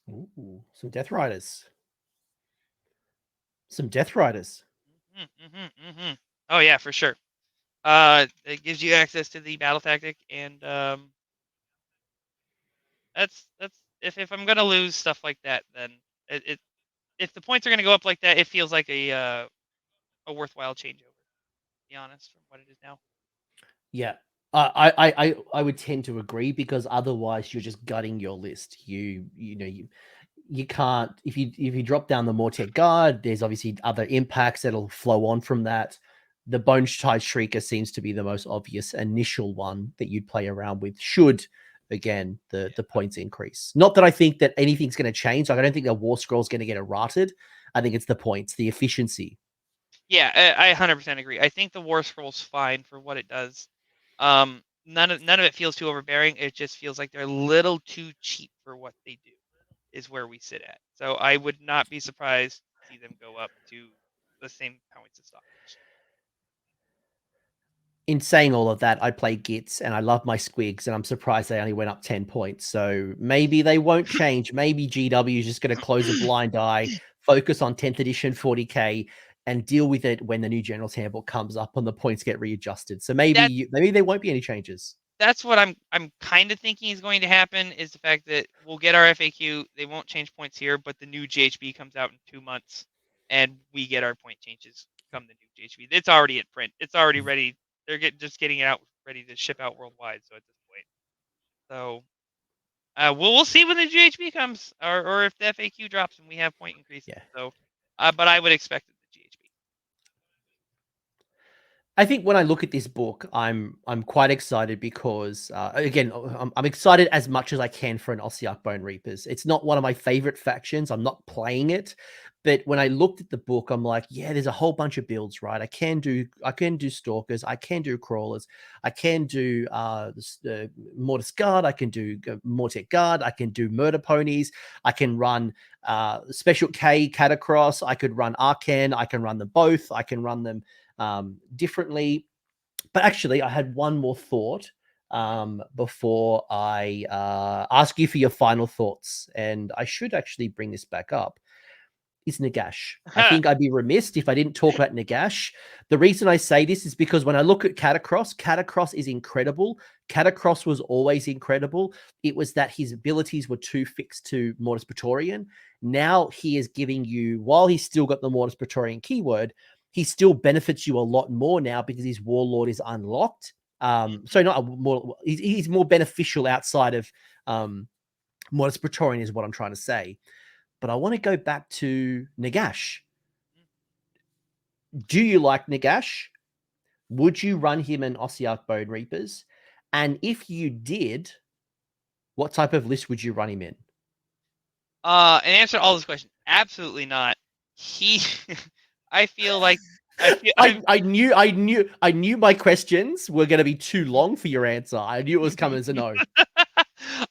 Ooh, some Death Riders. Some Death Riders. Oh yeah, for sure. It gives you access to the battle tactic, and that's if I'm gonna lose stuff like that, then it if the points are gonna go up like that, it feels like a worthwhile changeover. To be honest, from what it is now. Yeah. I would tend to agree because otherwise you're just gutting your list. You can't if you drop down the Mortek Guard, there's obviously other impacts that'll flow on from that. The Bone Tide Shrieker seems to be the most obvious initial one that you'd play around with should again the points increase. Not that I think that anything's going to change. Like I don't think the War Scroll's going to get errated. I think it's the points, the efficiency. Yeah, I 100% agree. I think the War Scroll's fine for what it does. None of it feels too overbearing. It just feels like they're a little too cheap for what they do. Is where we sit at. So I would not be surprised to see them go up to the same points as Stalkers. In saying all of that, I play Gits and I love my squigs, and I'm surprised they only went up 10 points. So maybe they won't change. Maybe GW is just going to close a blind eye, focus on 10th edition 40K, and deal with it when the new General's Handbook comes up and the points get readjusted. So That maybe there won't be any changes. that's what I'm kind of thinking is going to happen is the fact that we'll get our FAQ. They won't change points here, but the new GHB comes out in 2 months, and we get our point changes come the new GHB. It's already in print. It's already ready. They're just getting it out ready to ship out worldwide. So at this point, so we'll see when the GHB comes, or if the FAQ drops and we have point increases. Yeah. So, but I would expect it the GHB. I think when I look at this book, I'm quite excited because again, I'm excited as much as I can for an Ossiarch Bonereapers. It's not one of my favorite factions. I'm not playing it, but when I looked at the book, I'm like, yeah, there's a whole bunch of builds, right? I can do stalkers, I can do crawlers, I can do mortis guard, I can do mortet guard, I can do murder ponies, I can run special K catacross, I could run arcan, I can run them both, I can run them differently. But actually, I had one more thought before I ask you for your final thoughts. And I should actually bring this back up. Is Nagash. I think I'd be remiss if I didn't talk about Nagash. The reason I say this is because when I look at Catacross, Catacross is incredible. Catacross was always incredible. It was that his abilities were too fixed to Mortis Praetorian. Now he is giving you, while he's still got the Mortis Praetorian keyword, he still benefits you a lot more now because his Warlord is unlocked. So not a more, he's more beneficial outside of Mortis Praetorian is what I'm trying to say. But I want to go back to Nagash. Do you like Nagash? Would you run him in Ossiarch Bonereapers? And if you did, what type of list would you run him in? And answer all those questions. Absolutely not. He, I feel like I feel I knew my questions were going to be too long for your answer. I knew it was coming as a no.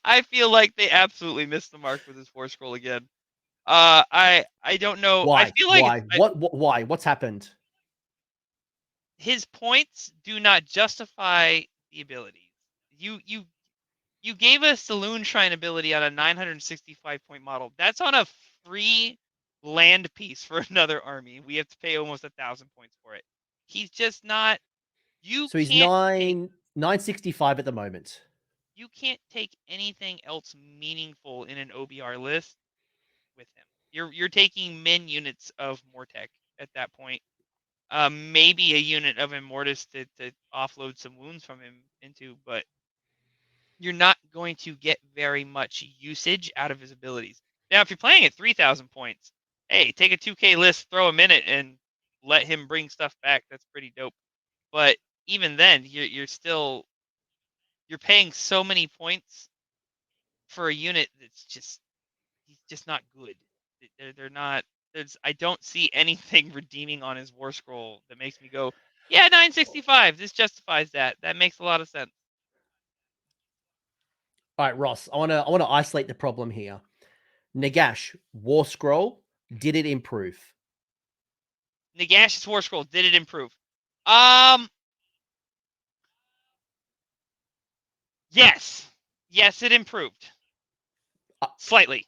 I feel like they absolutely missed the mark with his force scroll again. I don't know. I Why? feel like Why? Why? What's happened? his points do not justify the abilities. You gave us Saloon Shrine ability on a 965 point model. That's on a free land piece for another army. We have to pay almost 1,000 points for it. He's just not. You So he's can't take 965 at the moment. you can't take anything else meaningful in an OBR list with him. You're taking min units of Mortec at that point. Maybe a unit of Immortus to offload some wounds from him into, but you're not going to get very much usage out of his abilities. Now, if you're playing at 3,000 points, hey, take a 2K list, throw him in it, and let him bring stuff back. That's pretty dope. But even then, you're still you're paying so many points for a unit that's just he's just not good. They're not. I don't see anything redeeming on his war scroll that makes me go, yeah, 965. This justifies that. That makes a lot of sense. All right, Ross. I wanna isolate the problem here. Nagash War Scroll. Did it improve? Nagash's war scroll, did it improve? Um, yes, yes, it improved slightly.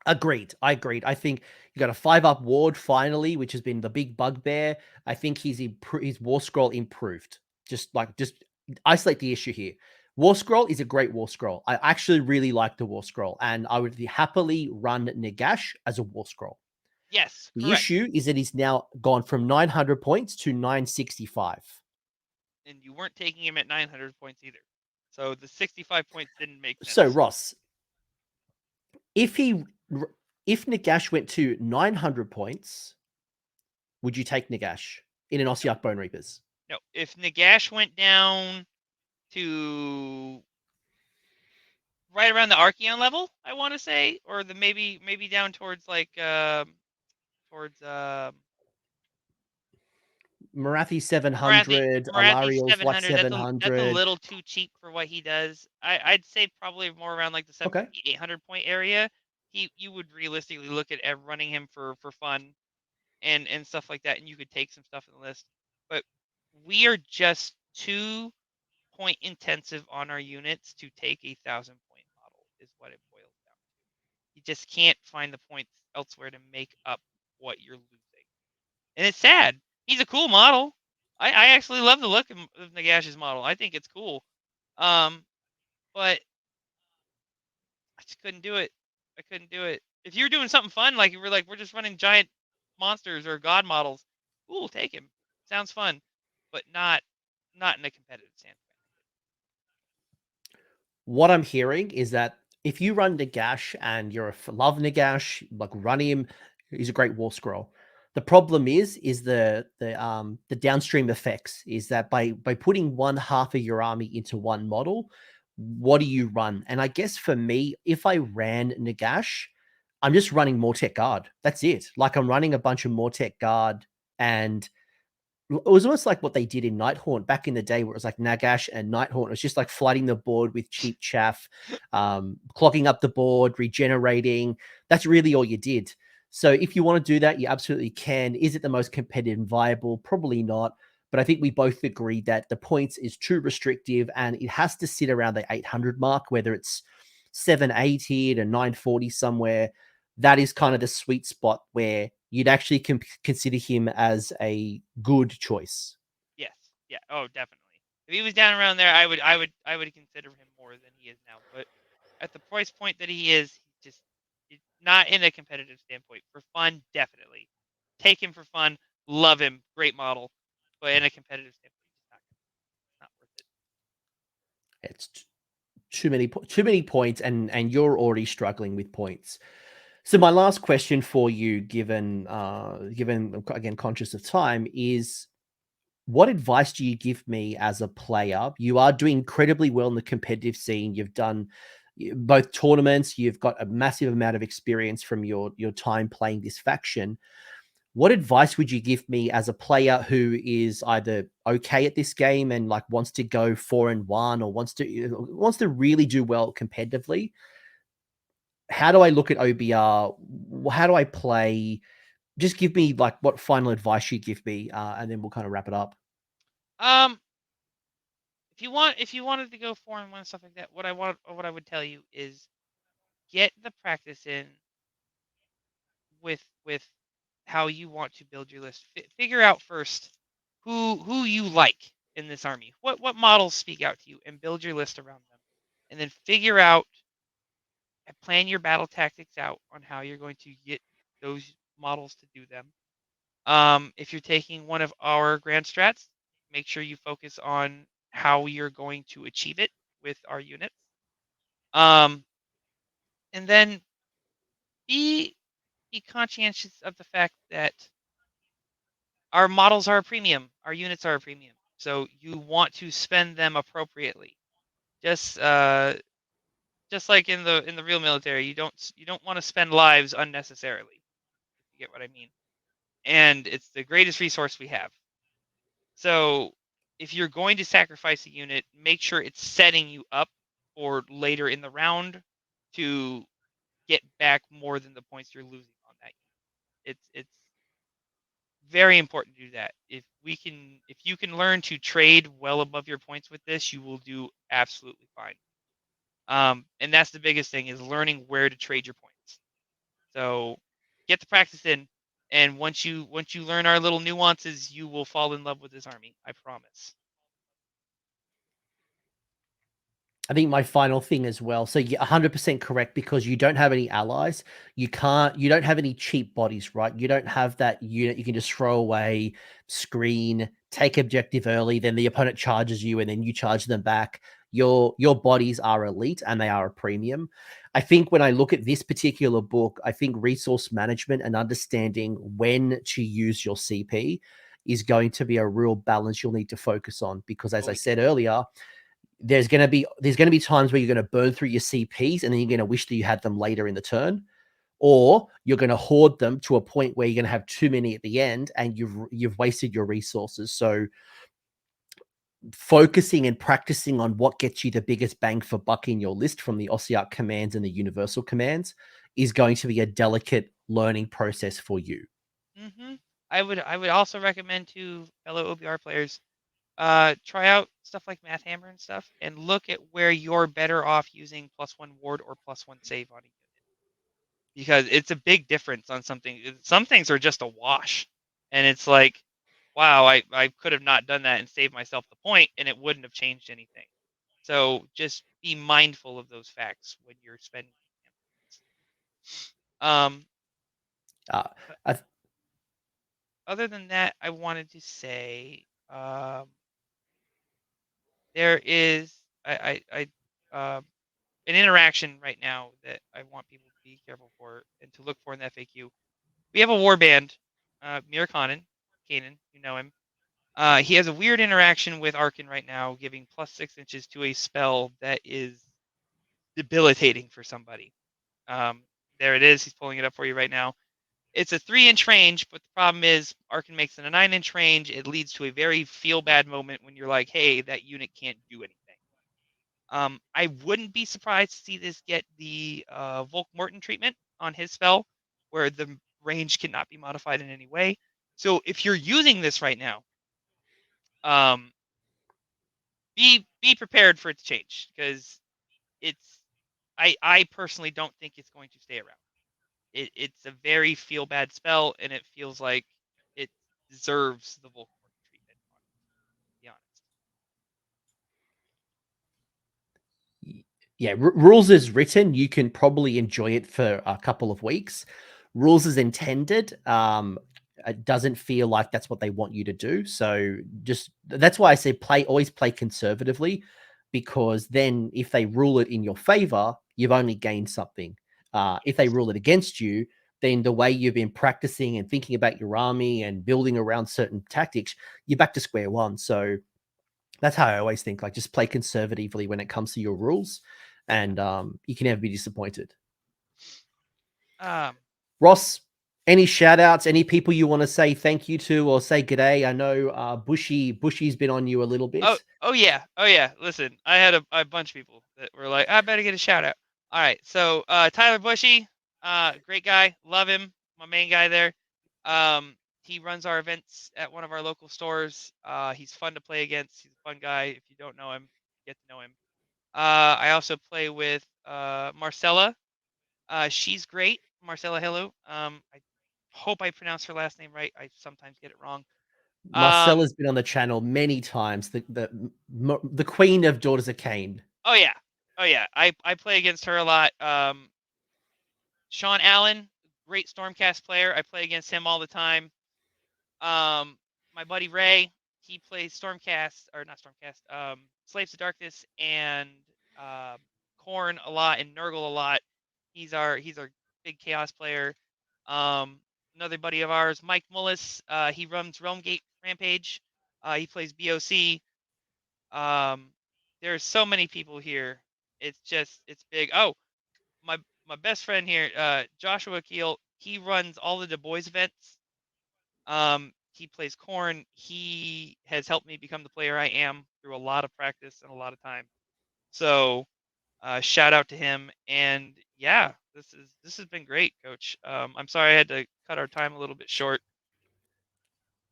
Agreed. I agreed. I think you got a 5-up ward finally, which has been the big bugbear. I think his war scroll improved. Just isolate the issue here. War scroll is a great war scroll. I actually really like the war scroll, and I would happily run Nagash as a war scroll. Yes, The correct. issue is that he's now gone from 900 points to 965. And you weren't taking him at 900 points either. So the 65 points didn't make So sense. Ross, if Nagash went to 900 points, would you take Nagash in an Ossiarch Bonereapers? No, if Nagash went down to right around the Archeon level, I want to say, or the maybe down towards like towards Marathi 700, Marathi Alariel's like 700. That's a 700. little too cheap for what he does. I'd say probably more around like the Okay. 750, 800 point area. You would realistically look at running him for fun and stuff like that, and you could take some stuff in the list. But we are just too point intensive on our units to take a 1,000 point model. Is what it boils down to. You just can't find the points elsewhere to make up what you're losing, and it's sad. He's a cool model. I actually love the look of Nagash's model. I think it's cool. But I just couldn't do it. I couldn't do it. If you're doing something fun, like we're just running giant monsters or god models, cool, take him. Sounds fun, but not in a competitive standpoint. What I'm hearing is that if you run Nagash and you're love Nagash, like run him, he's a great war scroll. The problem is the downstream effects is that by putting one half of your army into one model, what do you run? And I guess for me, if I ran Nagash, I'm just running Mortec Guard. That's it. Like I'm running a bunch of Mortec Guard, and it was almost like what they did in Nighthaunt back in the day, where it was like Nagash and Nighthaunt. It was just like flooding the board with cheap chaff, clogging up the board, regenerating. That's really all you did. So if you want to do that, you absolutely can. Is it the most competitive and viable? Probably not. But I think we both agree that the points is too restrictive and it has to sit around the 800 mark, whether it's 780 to 940 somewhere. That is kind of the sweet spot where you'd actually consider him as a good choice. Yes. Yeah. Oh, definitely. If he was down around there, I would consider him more than he is now. But at the price point that he is, he's just not in a competitive standpoint. For fun, definitely. Take him for fun. Love him. Great model. But in a competitive standpoint, he's not worth it. It's too many points, and you're already struggling with points. So my last question for you, given again conscious of time, is what advice do you give me as a player? You are doing incredibly well in the competitive scene. You've done both tournaments. You've got a massive amount of experience from your time playing this faction. What advice would you give me as a player who is either okay at this game and like wants to go 4-1 or wants to really do well competitively? How do I look at OBR? How do I play? Just give me like what final advice you give me, and then we'll kind of wrap it up. Um, if you wanted to go 4-1 and stuff like that, what I would tell you is get the practice in with how you want to build your list. Figure out first who you like in this army. What models speak out to you, and build your list around them. And then figure out and plan your battle tactics out on how you're going to get those models to do them. If you're taking one of our grand strats, make sure you focus on how you're going to achieve it with our units. Um, and then be conscientious of the fact that our models are a premium, our units are a premium. So you want to spend them appropriately. Just just like in the real military, you don't want to spend lives unnecessarily. If you get what I mean. And it's the greatest resource we have. So if you're going to sacrifice a unit, make sure it's setting you up for later in the round to get back more than the points you're losing on that unit. It's very important to do that. If you can learn to trade well above your points with this, you will do absolutely fine. And that's the biggest thing is learning where to trade your points. So get the practice in, and once you learn our little nuances, you will fall in love with this army. I promise. I think my final thing as well. So you're 100% correct because you don't have any allies. You don't have any cheap bodies, right? You don't have that unit you can just throw away, screen, take objective early, then the opponent charges you and then you charge them back. Your bodies are elite and they are a premium. I think when I look at this particular book, I think resource management and understanding when to use your CP is going to be a real balance you'll need to focus on because as I Totally. said earlier, there's gonna be times where you're gonna burn through your CPs and then you're gonna wish that you had them later in the turn, or you're gonna hoard them to a point where you're gonna have too many at the end and you've wasted your resources. So focusing and practicing on what gets you the biggest bang for buck in your list from the Ossiarch commands and the universal commands is going to be a delicate learning process for you. Mm-hmm. I would also recommend to fellow OBR players, try out stuff like Math Hammer and stuff, and look at where you're better off using +1 ward or +1 save on a unit, because it's a big difference on something. Some things are just a wash, and it's like, wow, I could have not done that and saved myself the point, and it wouldn't have changed anything. So just be mindful of those facts when you're spending. Um, Uh, I, Other than that, I wanted to say, there is an interaction right now that I want people to be careful for and to look for in the FAQ. We have a war band Mirkanen, Kanan, you know him. He has a weird interaction with Arkin right now, giving +6 inches to a spell that is debilitating for somebody. Um, there it is. He's pulling it up for you right now. It's a 3-inch range, but the problem is Arkin makes it a 9-inch range. It leads to a very feel bad moment when you're like, hey, that unit can't do anything. I wouldn't be surprised to see this get the Volk Morton treatment on his spell, where the range cannot be modified in any way. So if you're using this right now, um, be prepared for it to change, because it's I personally don't think it's going to stay around. It's a very feel bad spell, and it feels like it deserves the Volk Morton treatment. To be honest. Yeah, rules is written, you can probably enjoy it for a couple of weeks. Rules is intended, it doesn't feel like that's what they want you to do. So just that's why I say always play conservatively, because then if they rule it in your favor, you've only gained something. If they Yes. rule it against you, then the way you've been practicing and thinking about your army and building around certain tactics, you're back to square one. So that's how I always think. Like, just play conservatively when it comes to your rules, Yeah. and you can never be disappointed. Um. Ross, any shout outs? Any people you want to say thank you to or say good day? I know Bushy's been on you a little Oh. bit. Oh yeah. Oh yeah. Listen, I had a bunch of people that were like, I better get a shout out. All right. So Tyler Bushy, great guy, love him. My main guy there. He runs our events at one of our local stores. He's fun to play against. He's a fun guy. If you don't know him, get to know him. I also play with Marcella. She's great, Marcella Hello. I hope I pronounced her last name right. I sometimes get it wrong. Um, Marcella's been on the channel many times. The queen of Daughters of Cain. oh yeah, oh yeah. I play against her a lot. Sean Allen, great Stormcast player. I play against him all the time. Um, my buddy Ray, he plays Stormcast, or not Stormcast, Slaves to Darkness and um Korn a lot and Nurgle a lot. He's our big Chaos player. Um, Another buddy of ours, Mike Mullis, he runs Realmgate Rampage. He plays BOC. Um, there's so many people here. It's big. Oh, my my best friend here, Joshua Keel, he runs all the Du Bois events. He plays Corn. He has helped me become the player I am through a lot of practice and a lot of time. So, shout out to him. And yeah, this has been great, Coach. I'm sorry I had to cut our time a little bit short.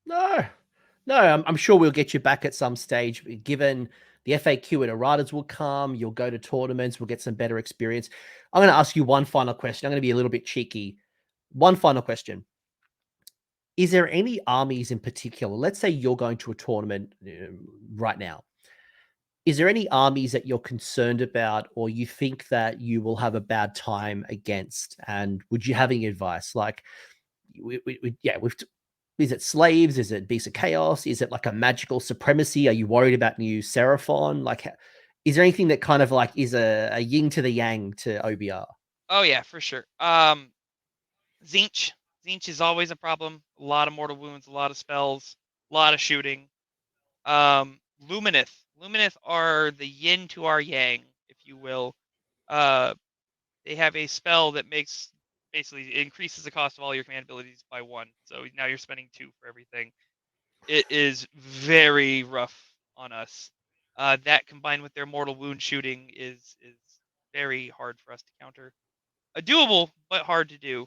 No, no, I'm sure we'll get you back at some stage. Given the FAQ and erratas will come, you'll go to tournaments, we'll get some better experience. I'm going to ask you one final question. I'm going to be a little bit cheeky. One final question. Is there any armies in particular? Let's say you're going to a tournament right now. Is there any armies that you're concerned about, or you think that you will have a bad time against? And would you have any advice? Like, yeah, is it slaves? Is it beasts of chaos? Is it like a magical supremacy? Are you worried about new Seraphon? Like, is there anything that kind of like is a yin to the yang to OBR? Oh yeah, for sure. Zinch. Zinch is always a problem. A lot of mortal wounds, a lot of spells, a lot of shooting. Lumineth. Lumineth are the yin to our yang, if you will. Uh, they have a spell that makes basically it increases the cost of all your command abilities by 1. So now you're spending 2 for everything. It is very rough on us. That combined with their mortal wound shooting is very hard for us to counter. Doable, but hard to do.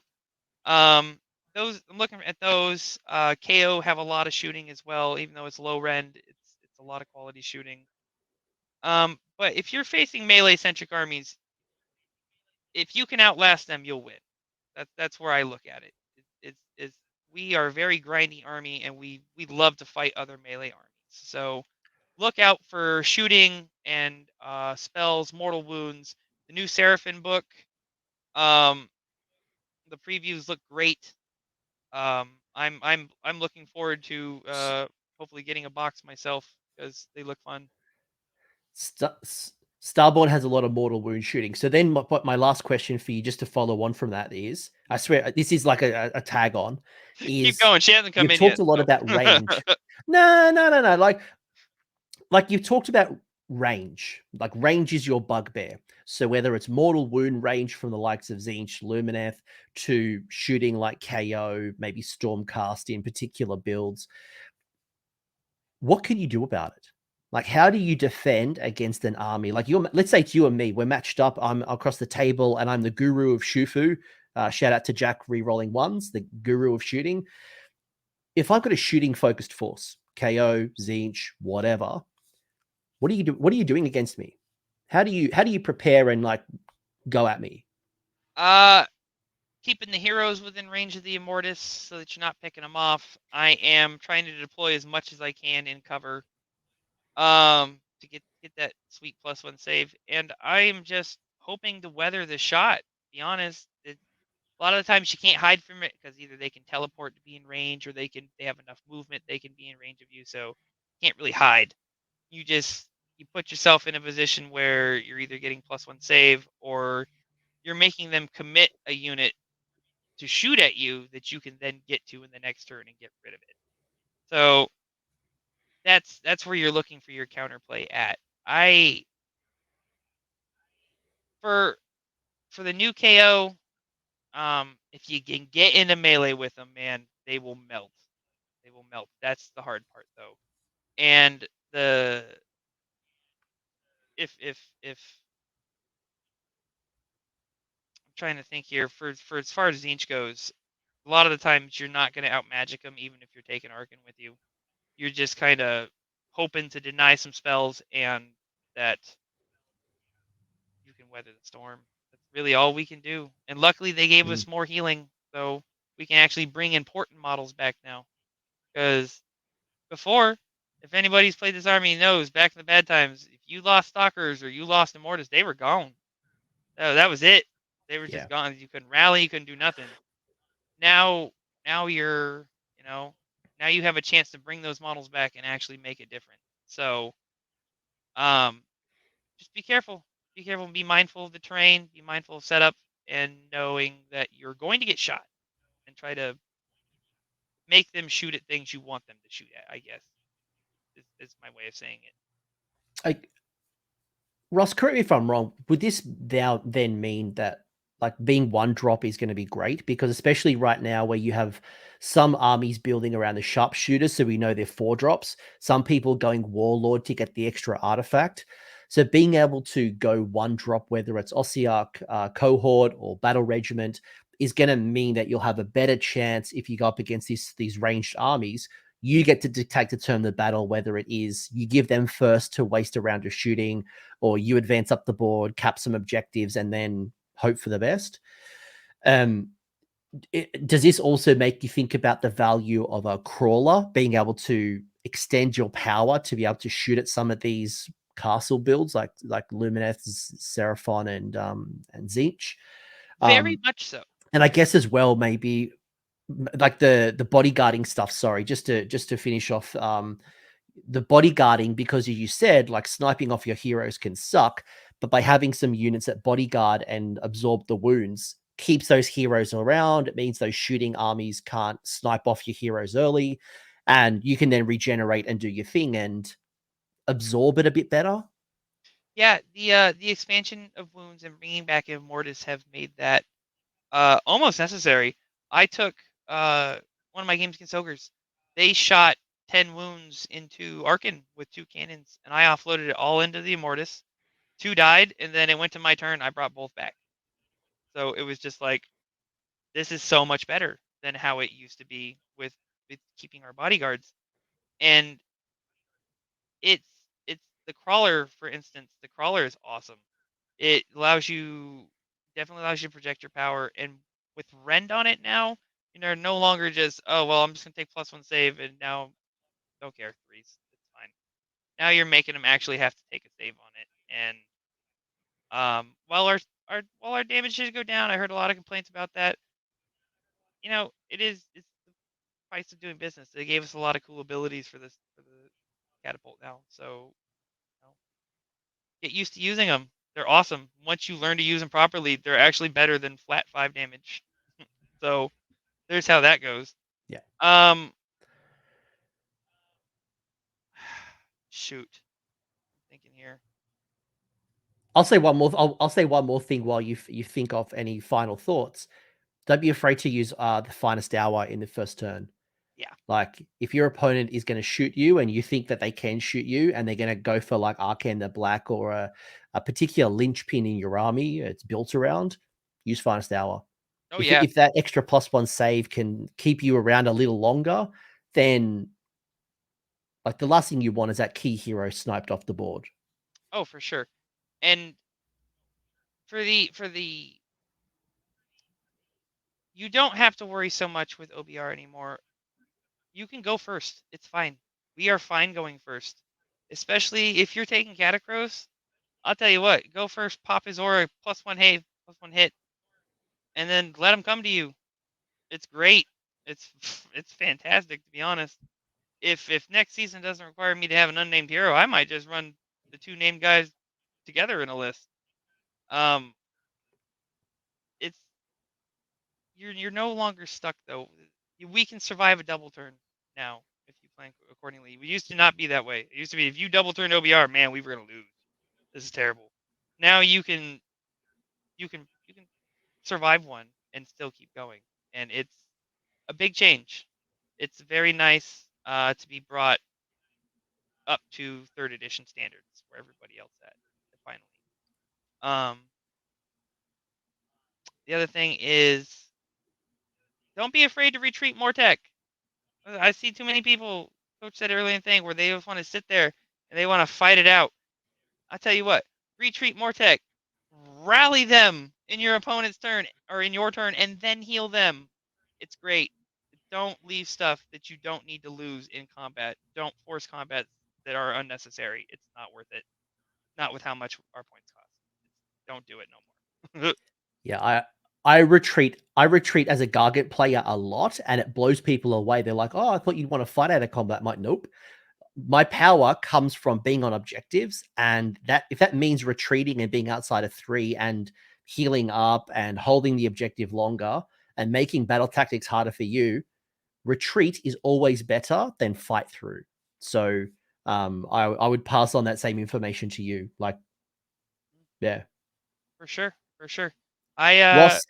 Um, those I'm looking at those. KO have a lot of shooting as well, even though it's low rend. It's a lot of quality shooting. But if you're facing melee centric armies, if you can outlast them, you'll win. That's where I look at it. It's we are a very grindy army, and we love to fight other melee armies. So look out for shooting and spells, mortal wounds. The new Seraphim book. Um, the previews look great. I'm looking forward to hopefully getting a box myself because they look fun. Starborn has a lot of mortal wound shooting. So then my last question for you, just to follow on from that is, I swear this is like a tag on, Keep is going. She hasn't come you've in yet. talked a lot So. about range. No. Like you've talked about range. Like range is your bugbear. So whether it's mortal wound range from the likes of Tzeentch, Lumineth, to shooting like KO, maybe Stormcast in particular builds, what can you do about it? Like, how do you defend against an army? Like, let's say it's you and me. We're matched up. I'm across the table, and I'm the guru of Shufu. Shout out to Jack re-rolling ones, the guru of shooting. If I've got a shooting focused force, KO, Tzeentch, whatever, what do you do? What are you doing against me? How do you prepare and like go at me? uh, Keeping the heroes within range of the Immortus so that you're not picking them off. I am trying to deploy as much as I can in cover, to get that sweet +1 save, and I am just hoping to weather the shot. To be honest, a lot of the times you can't hide from it because either they can teleport to be in range, or they have enough movement they can be in range of you, so you can't really hide. You put yourself in a position where you're either getting +1 save, or you're making them commit a unit to shoot at you that you can then get to in the next turn and get rid of it. So that's where you're looking for your counterplay at. I for the new KO, if you can get into melee with them, man, they will melt. They will melt. That's the hard part, though. And the if I'm trying to think here, for as far as Zinch goes, a lot of the times you're not going to outmagic them, even if you're taking Arkin with you. You're just kind of hoping to deny some spells and that you can weather the storm. That's really all we can do. And luckily, they gave Mm, us more healing, so we can actually bring important models back now. Because before, if anybody's played this army knows, back in the bad times, if you lost Stalkers or you lost Immortus, they were gone. That was it. They were yeah. just gone. You couldn't rally. You couldn't do nothing. Now, now you're, you know, now you have a chance to bring those models back and actually make it different. So, um, just be careful. Be careful and be mindful of the terrain. Be mindful of setup and knowing that you're going to get shot, and try to make them shoot at things you want them to shoot at. I guess is my way of saying it. Like, Ross, correct me if I'm wrong. Would this now then mean that like being one drop is going to be great? Because especially right now where you have some armies building around the sharpshooters, so we know they're 4 drops, some people going warlord to get the extra artifact. So being able to go one drop, whether it's Ossiarch cohort or battle regiment, is going to mean that you'll have a better chance if you go up against these ranged armies. You get to dictate the turn of the battle, whether it is you give them first to waste a round of shooting, or you advance up the board, cap some objectives, and then hope for the best. Um, does this also make you think about the value of a crawler being able to extend your power to be able to shoot at some of these castle builds like Lumineth, Seraphon, and Tzeentch? Very Um, much so. and I guess as well, maybe like the bodyguarding stuff. Sorry, just to finish off. The bodyguarding, because as you said, like sniping off your heroes can suck, but by having some units that bodyguard and absorb the wounds keeps those heroes around. It means those shooting armies can't snipe off your heroes early, and you can then regenerate and do your thing and absorb it a bit better. Yeah, the expansion of wounds and bringing back Immortus have made that almost necessary. I took one of my games against Ogres. They shot 10 wounds into Arkin with 2 cannons, and I offloaded it all into the Immortus. 2 died, and then it went to my turn. I brought both back. So it was just like, this is so much better than how it used to be with keeping our bodyguards. And it's it's the crawler, for instance. The crawler is awesome. It definitely allows you to project your power, and with rend on it now, no longer just, oh well, I'm just gonna take +1 save, and now don't care, threes, it's fine. Now you're making them actually have to take a save on it, and while our damage should go down, I heard a lot of complaints about that. It's the price of doing business. They gave us a lot of cool abilities for the catapult now, so Get used to using them. They're awesome. Once you learn to use them properly, they're actually better than flat 5 damage. So there's how that goes. Yeah. Um, shoot. I'm thinking here. I'll say one more. I'll say one more thing while you think of any final thoughts. Don't be afraid to use the finest hour in the first turn. Yeah. Like if your opponent is going to shoot you and you think that they can shoot you and they're going to go for like Arcane the Black or a particular linchpin in your army it's built around, use finest hour. Oh If yeah. if that extra +1 save can keep you around a little longer, then like the last thing you want is that key hero sniped off the board. Oh, for sure. And for the you don't have to worry so much with OBR anymore. You can go first. It's fine. We are fine going first. Especially if you're taking Catacross. I'll tell you what, go first, pop his aura, +1 hit, and then let him come to you. It's great. It's it's fantastic, to be honest. If next season doesn't require me to have an unnamed hero, I might just run the 2 named guys together in a list. Um, it's you're no longer stuck though. We can survive a double turn now if you plan accordingly. We used to not be that way. It used to be if you double turn OBR, man, we were gonna lose. This is terrible. Now you can survive one and still keep going, and it's a big change. It's very nice to be brought up to 3rd edition standards where everybody else at finally. Um, the other thing is don't be afraid to retreat more tech. I see too many people, Coach said earlier in the thing, where they just want to sit there and they want to fight it out. I tell you what, retreat more tech, rally them in your opponent's turn or in your turn, and then heal them. It's great. Don't leave stuff that you don't need to lose in combat. Don't force combats that are unnecessary. It's not worth it. Not with how much our points cost. Don't do it no more. Yeah, I retreat as a Gargant player a lot, and it blows people away. They're like, "Oh, I thought you'd want to fight out of combat." I'm like, nope. My power comes from being on objectives, and that if that means retreating and being outside of 3 and healing up and holding the objective longer and making battle tactics harder for you, retreat is always better than fight through. So I would pass on that same information to you. Like, yeah. For sure, for sure. I Ross,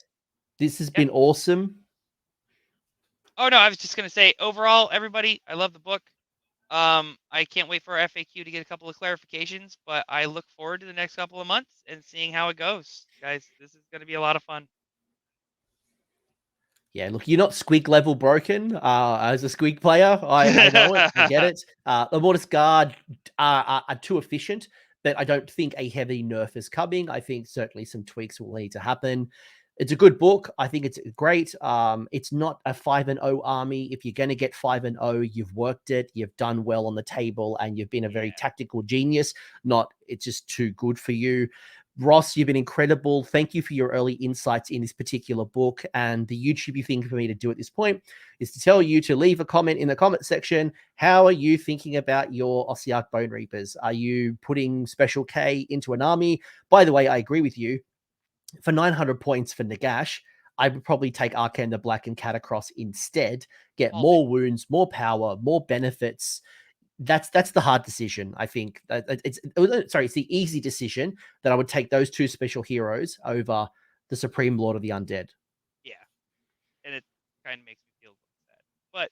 this has yeah. been awesome. Oh no, I was just gonna say overall, everybody, I love the book. I can't wait for our FAQ to get a couple of clarifications, but I look forward to the next couple of months and seeing how it goes. Guys, this is gonna be a lot of fun. Yeah, look, you're not squig level broken. As a squig player, I know it. I get it. The Mortis Guard are too efficient, but I don't think a heavy nerf is coming. I think certainly some tweaks will need to happen. It's a good book. I think it's great. It's not a 5-0 army. If you're going to get 5-0, you've worked it, you've done well on the table, and you've been a very Yeah. tactical genius. Not it's just too good for you. Ross, you've been incredible. Thank you for your early insights in this particular book. And the YouTube thing for me to do at this point is to tell you to leave a comment in the comment section. How are you thinking about your Ossiarch Bonereapers? Are you putting Special K into an army? By the way, I agree with you. For 900 points for Nagash, I would probably take Arcane the Black and Catacross instead. Get All day. more wounds, more power, more benefits. That's the hard decision. I think it's the easy decision that I would take those 2 special heroes over the Supreme Lord of the Undead. Yeah. And it kind of makes me feel sad. But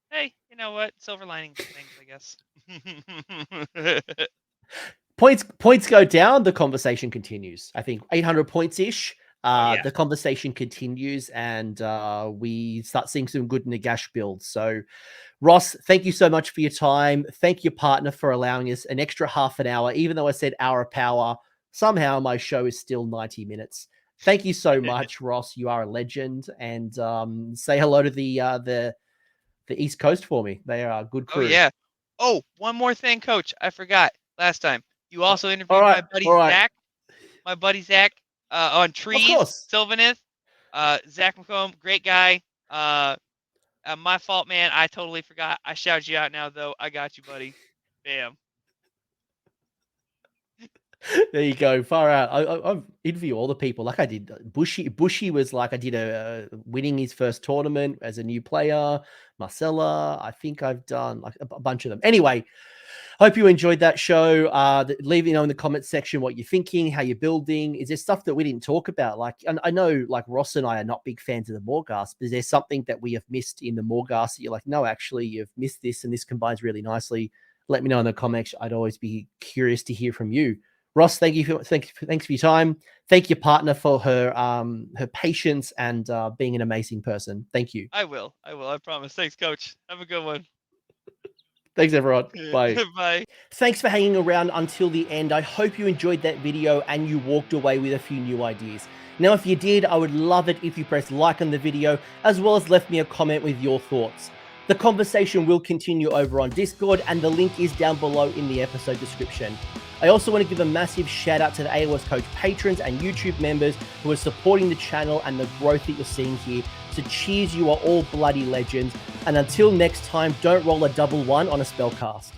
hey, you know what? Silver linings to things, I guess. Points go down, the conversation continues. I think 800 points ish. Oh yeah. The conversation continues, and we start seeing some good Nagash builds. So, Ross, thank you so much for your time. Thank your partner for allowing us an extra half an hour, even though I said hour of power. Somehow my show is still 90 minutes. Thank you so much, Ross. You are a legend. And say hello to the East Coast for me. They are a good Oh crew. yeah. Oh, one more thing, Coach. I forgot last time. You also All interviewed right. my buddy All right. Zach. My buddy Zach on Of trees, course. Sylvaneth. Zach McComb, great guy. My fault, man. I totally forgot. I shout you out now, though. I got you, buddy. Bam. There you go. Far out. I interview all the people. Like I did. Bushy was like I did winning his first tournament as a new player. Marcella. I think I've done like a bunch of them. Anyway, hope you enjoyed that show. Leave in the comments section what you're thinking, how you're building. Is there stuff that we didn't talk about? Like, and I know like Ross and I are not big fans of the Morghast, but is there something that we have missed in the Morghast that you're like, no, actually, you've missed this, and this combines really nicely? Let me know in the comments. I'd always be curious to hear from you. Ross, thanks for your time. Thank your partner for her patience and being an amazing person. Thank you. I will. I promise. Thanks, Coach. Have a good one. Thanks, everyone. Bye. Bye. Thanks for hanging around until the end. I hope you enjoyed that video and you walked away with a few new ideas. Now, if you did, I would love it if you pressed like on the video, as well as left me a comment with your thoughts. The conversation will continue over on Discord, and the link is down below in the episode description. I also want to give a massive shout out to the AOS Coach patrons and YouTube members who are supporting the channel and the growth that you're seeing here. So cheers, you are all bloody legends. And until next time, don't roll a double one on a spellcast.